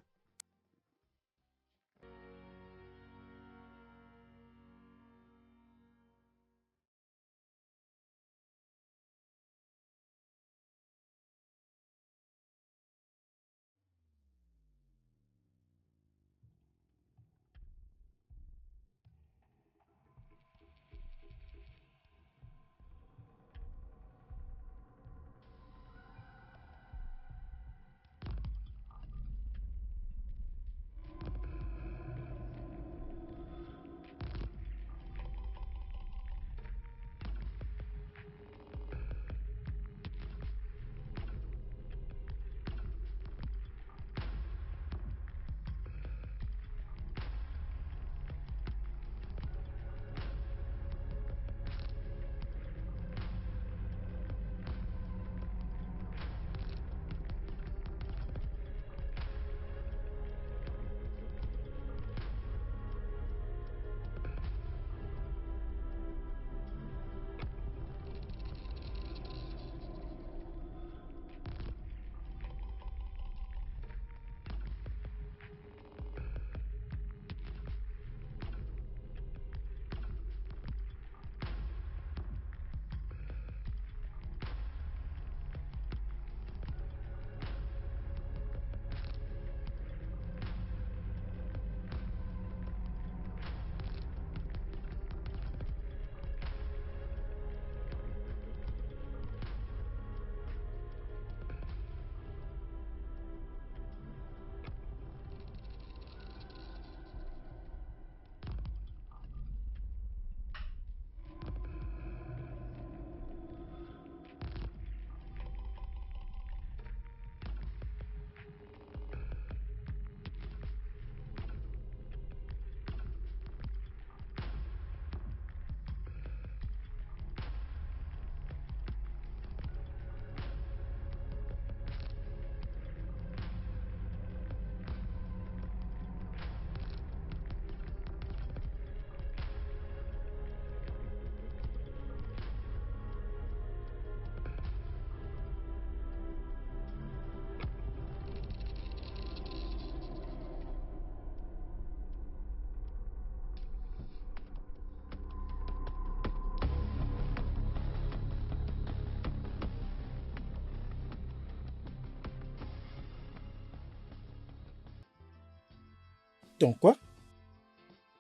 Donc quoi?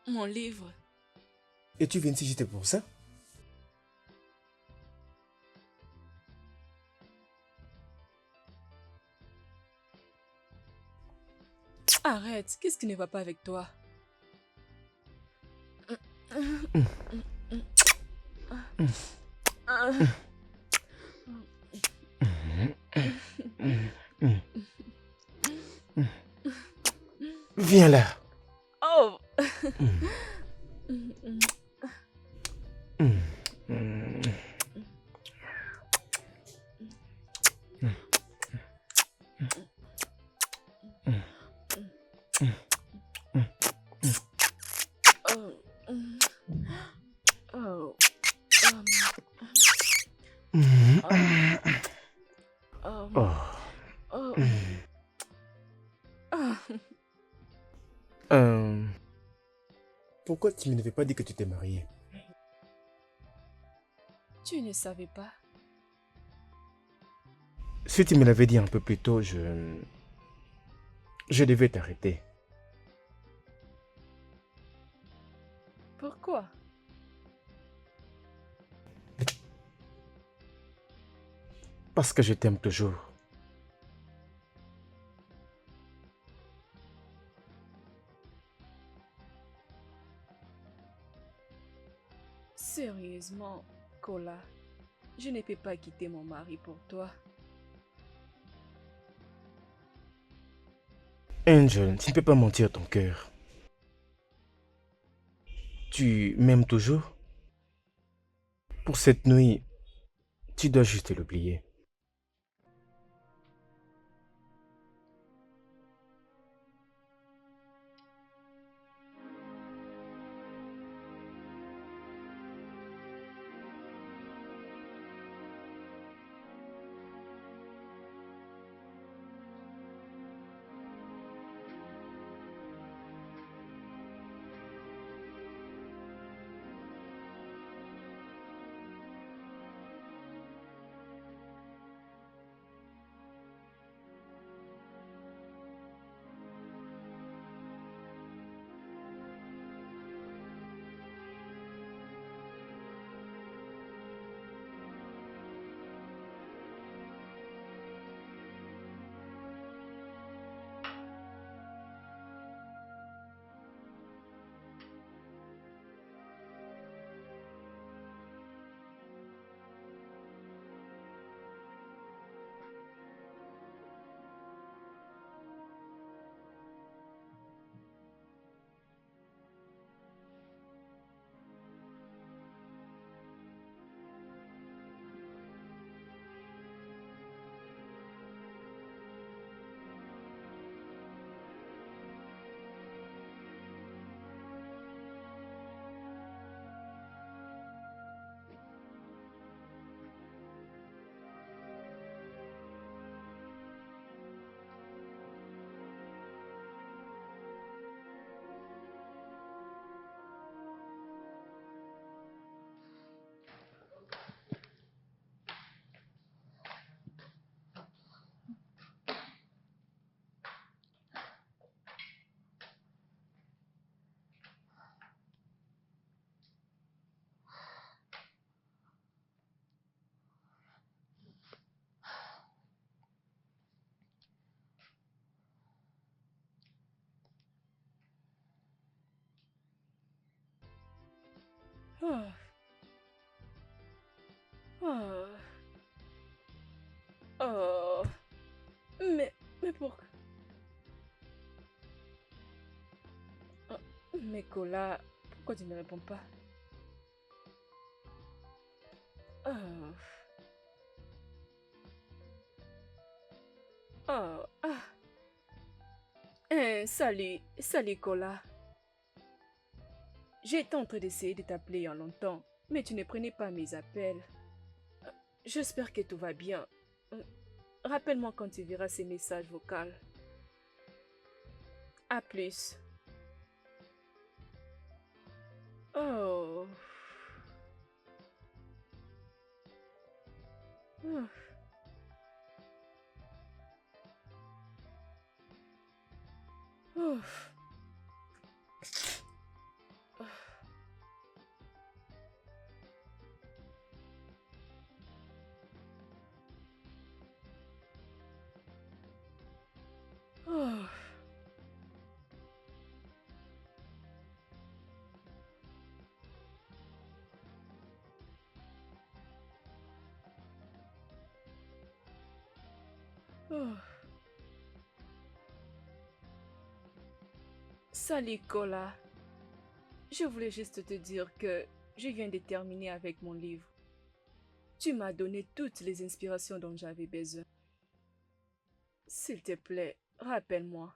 Mon livre. Et tu viens ici juste pour ça? Arrête, qu'est-ce qui ne va pas avec toi? Viens là. Oh! Oh. Oh. Oh. Oh. Ah. Euh, Pourquoi tu ne m'avais pas dit que tu t'es marié? Tu ne savais pas? Si tu me l'avais dit un peu plus tôt, je devais t'arrêter. Pourquoi? Parce que je t'aime toujours. Sérieusement, Kola, je ne peux pas quitter mon mari pour toi. Angel, tu ne peux pas mentir ton cœur. Tu m'aimes toujours? Pour cette nuit, tu dois juste l'oublier. Oh. Oh. Oh. Mais pourquoi? Mais Kola, pourquoi tu ne réponds pas? Oh. Oh. Ah. Salut Kola. J'étais en train d'essayer de t'appeler il y a longtemps, mais tu ne prenais pas mes appels. J'espère que tout va bien. Rappelle-moi quand tu verras ces messages vocaux. À plus. Oh. Oh. Oh. Oh. Salut, Kola. Je voulais juste te dire que je viens de terminer avec mon livre. Tu m'as donné toutes les inspirations dont j'avais besoin. S'il te plaît, rappelle-moi.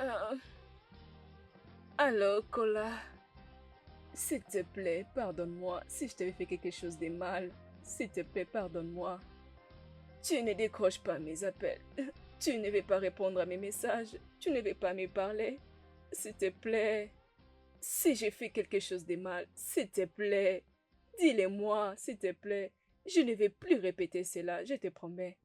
Euh, alors, Kola, s'il te plaît, pardonne-moi si je t'avais fait quelque chose de mal. S'il te plaît, pardonne-moi. Tu ne décroches pas mes appels. Tu ne veux pas répondre à mes messages. Tu ne veux pas me parler. S'il te plaît. Si j'ai fait quelque chose de mal, s'il te plaît. Dis-le-moi, s'il te plaît. Je ne vais plus répéter cela, je te promets.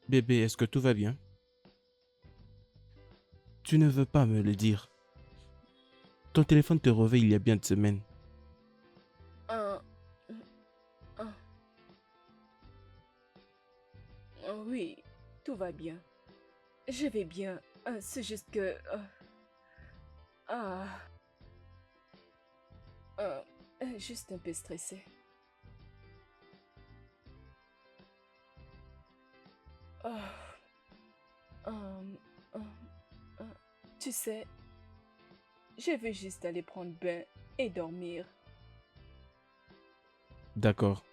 Bébé, est-ce que tout va bien? Tu ne veux pas me le dire. Ton téléphone te réveille il y a bien de semaines. Ah, ah, oui, tout va bien. Je vais bien. C'est juste que... ah, juste un peu stressée. Ah, euh, euh, euh, tu sais, je veux juste aller prendre bain et dormir. D'accord.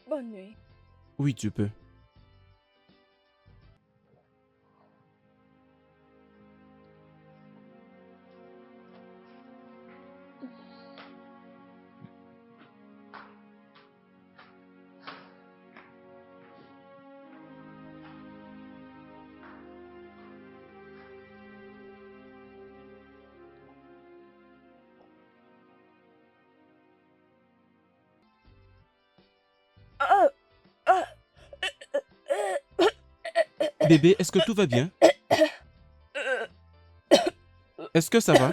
Bonne nuit. Oui, tu peux. Ah, ah, Bébé, est-ce que tout va bien? Est-ce que ça va?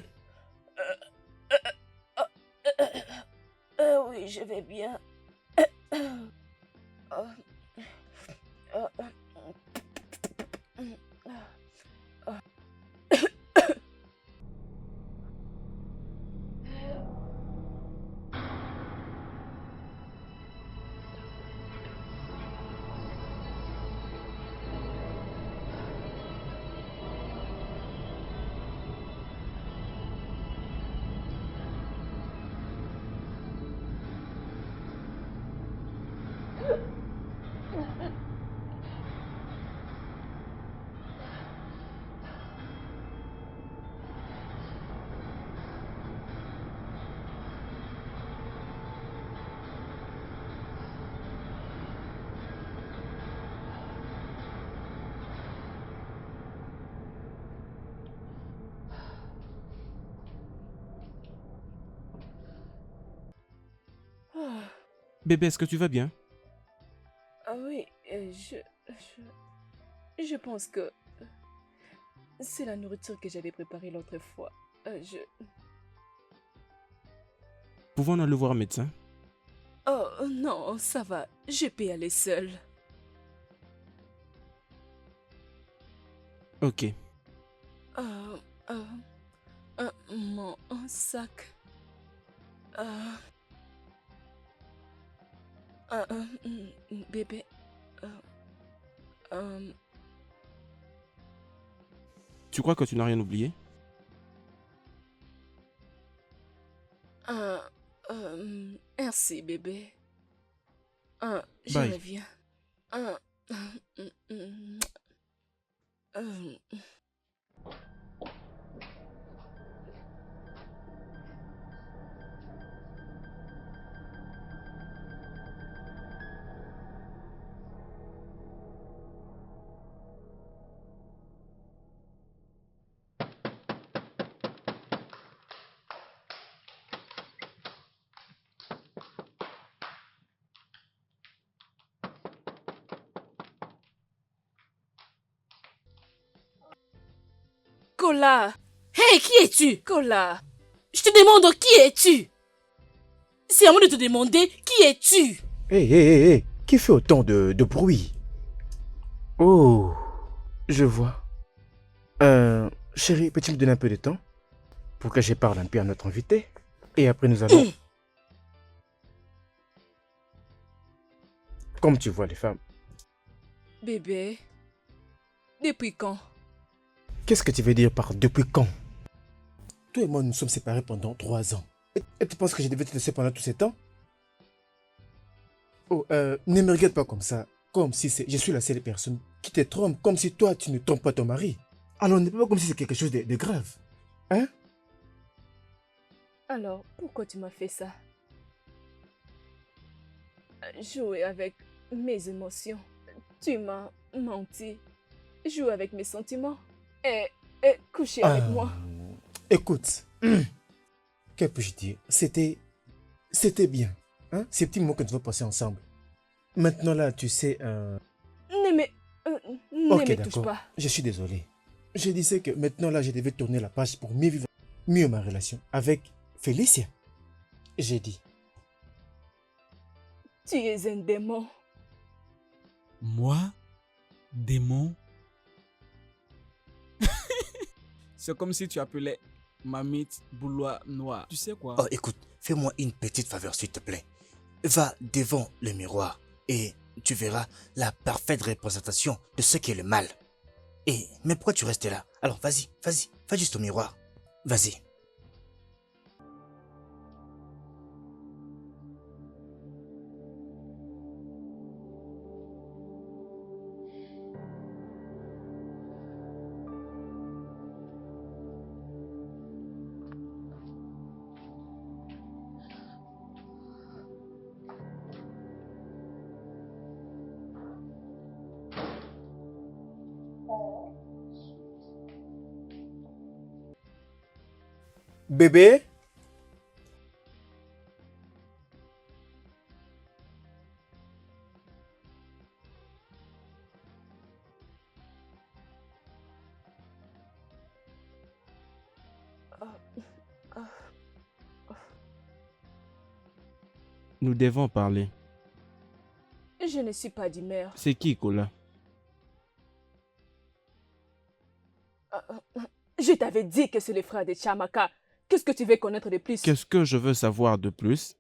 oui, je vais bien. Ah, ah, ah. Ah, Bébé, est-ce que tu vas bien? ah oui, je pense que c'est la nourriture que j'avais préparée l'autre fois. Je... Pouvons-nous aller voir un médecin? Oh non, ça va, je peux y aller seule. Ok. Euh, euh, mon sac. Euh, bébé. Euh, euh, Tu crois que tu n'as rien oublié? merci, bébé. Je Bye. reviens. Euh, euh, euh, euh, Kola! Hey, qui es-tu? Kola! Je te demande qui es-tu? C'est à moi de te demander qui es-tu? Hé, hé, hé, hé, qui fait autant de bruit? Oh, je vois. Chérie, peux-tu me donner un peu de temps pour que je parle un peu à notre invité? Et après, nous allons... Comme tu vois les femmes. Bébé. Depuis quand? Qu'est-ce que tu veux dire par depuis quand? Toi et moi, nous sommes séparés pendant 3 ans. Et tu penses que je devais te laisser pendant tout ce temps? Oh, ne me regarde pas comme ça. Comme si je suis la seule personne qui te trompe. Comme si toi, tu ne trompes pas ton mari. Alors, ne pas comme si c'est quelque chose de grave. Hein? Alors, pourquoi tu m'as fait ça? Jouer avec mes émotions. Tu m'as menti. Jouer avec mes sentiments. Et coucher avec moi. Écoute. Que puis-je dire? C'était bien. Hein? Ces petits mots que nous avons passés ensemble. Maintenant là, tu sais... Ne me, ne Ok, me touche d'accord. pas. Je suis désolé. Je disais que maintenant là, je devais tourner la page pour mieux vivre mieux ma relation avec Félicia. J'ai dit. Tu es un démon. Moi, démon. C'est comme si tu appelais Mamite Boulois Noir. Tu sais quoi? Oh, écoute, fais-moi une petite faveur, s'il te plaît. Va devant le miroir et tu verras la parfaite représentation de ce qu'est le mal. Mais pourquoi tu restes là? Alors, vas-y, va juste au miroir. Vas-y. Bébé? Nous devons parler. Je ne suis pas d'humeur. C'est qui, Kola? Je t'avais dit que c'est le frère de Chamaka. Qu'est-ce que tu veux connaître de plus? Qu'est-ce que je veux savoir de plus?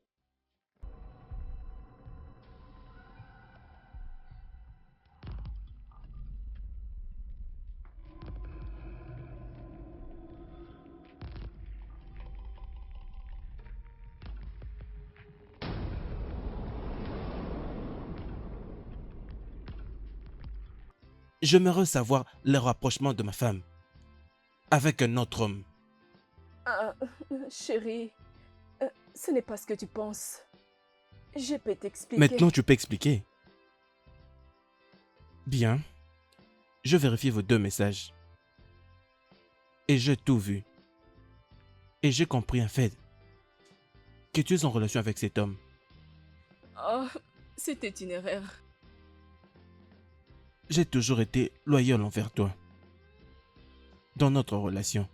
J'aimerais savoir le rapprochement de ma femme avec un autre homme. Ah, chérie, ce n'est pas ce que tu penses. Je peux t'expliquer. Maintenant, tu peux expliquer. Bien. Je vérifie vos 2 messages. Et j'ai tout vu. Et j'ai compris en fait que tu es en relation avec cet homme. Oh, c'était une erreur. J'ai toujours été loyal envers toi. Dans notre relation,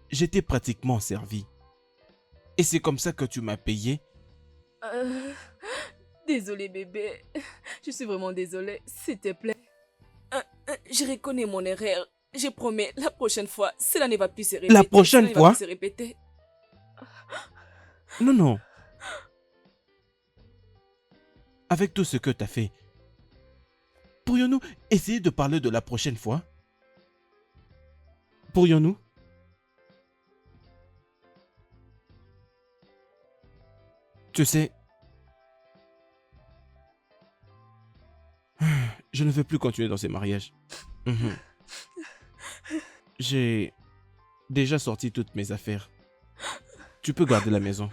j'étais pratiquement servi. Et c'est comme ça que tu m'as payé. Désolée bébé. Je suis vraiment désolée. S'il te plaît. Je reconnais mon erreur. Je promets, la prochaine fois, cela ne va plus se répéter. La prochaine Cela ne va fois? plus se répéter. Non, non. Avec tout ce que tu as fait, pourrions-nous essayer de parler de la prochaine fois? Pourrions-nous? Tu sais, je ne veux plus continuer dans ces mariages. Mhm. J'ai déjà sorti toutes mes affaires. Tu peux garder la maison.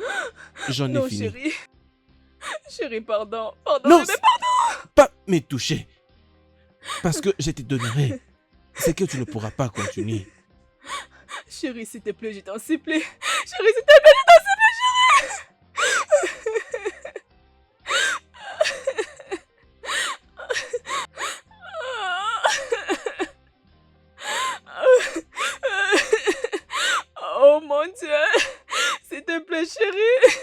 J'en ai Non, fini. chérie. Chérie, pardon. Pardon, Non, bébé, pas me toucher. Parce que je te donnerai. C'est que tu ne pourras pas continuer. Chérie, s'il te plaît, je t'en supplie. Chérie, s'il te plaît, je t'en supplie, chérie. Oh mon Dieu. S'il te plaît, chérie.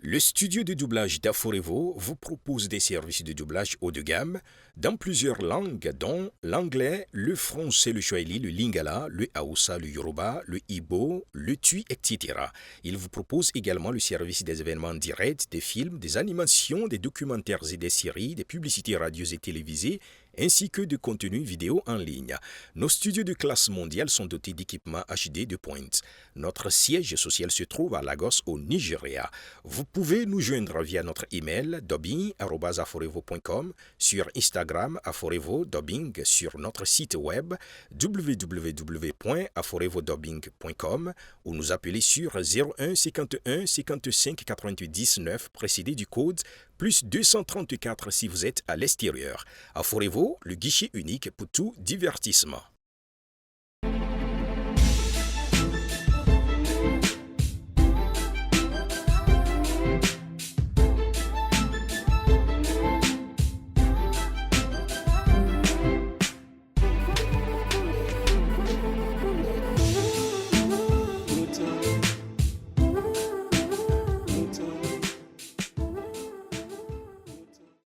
Le studio de doublage d'Aforevo vous propose des services de doublage haut de gamme dans plusieurs langues dont l'anglais, le français, le swahili, le lingala, le hausa, le yoruba, le igbo, le tui, etc. Il vous propose également le service des événements directs, des films, des animations, des documentaires et des séries, des publicités radio et télévisées, ainsi que de contenus vidéo en ligne. Nos studios de classe mondiale sont dotés d'équipements HD de pointe. Notre siège social se trouve à Lagos, au Nigeria. Vous pouvez nous joindre via notre email dubbing@aforevo.com, sur Instagram Aforevo Dubbing, sur notre site web www.aforevodubbing.com ou nous appeler sur 01 51 55 88 19 précédé du code plus 234 si vous êtes à l'extérieur. Aforevo, le guichet unique pour tout divertissement.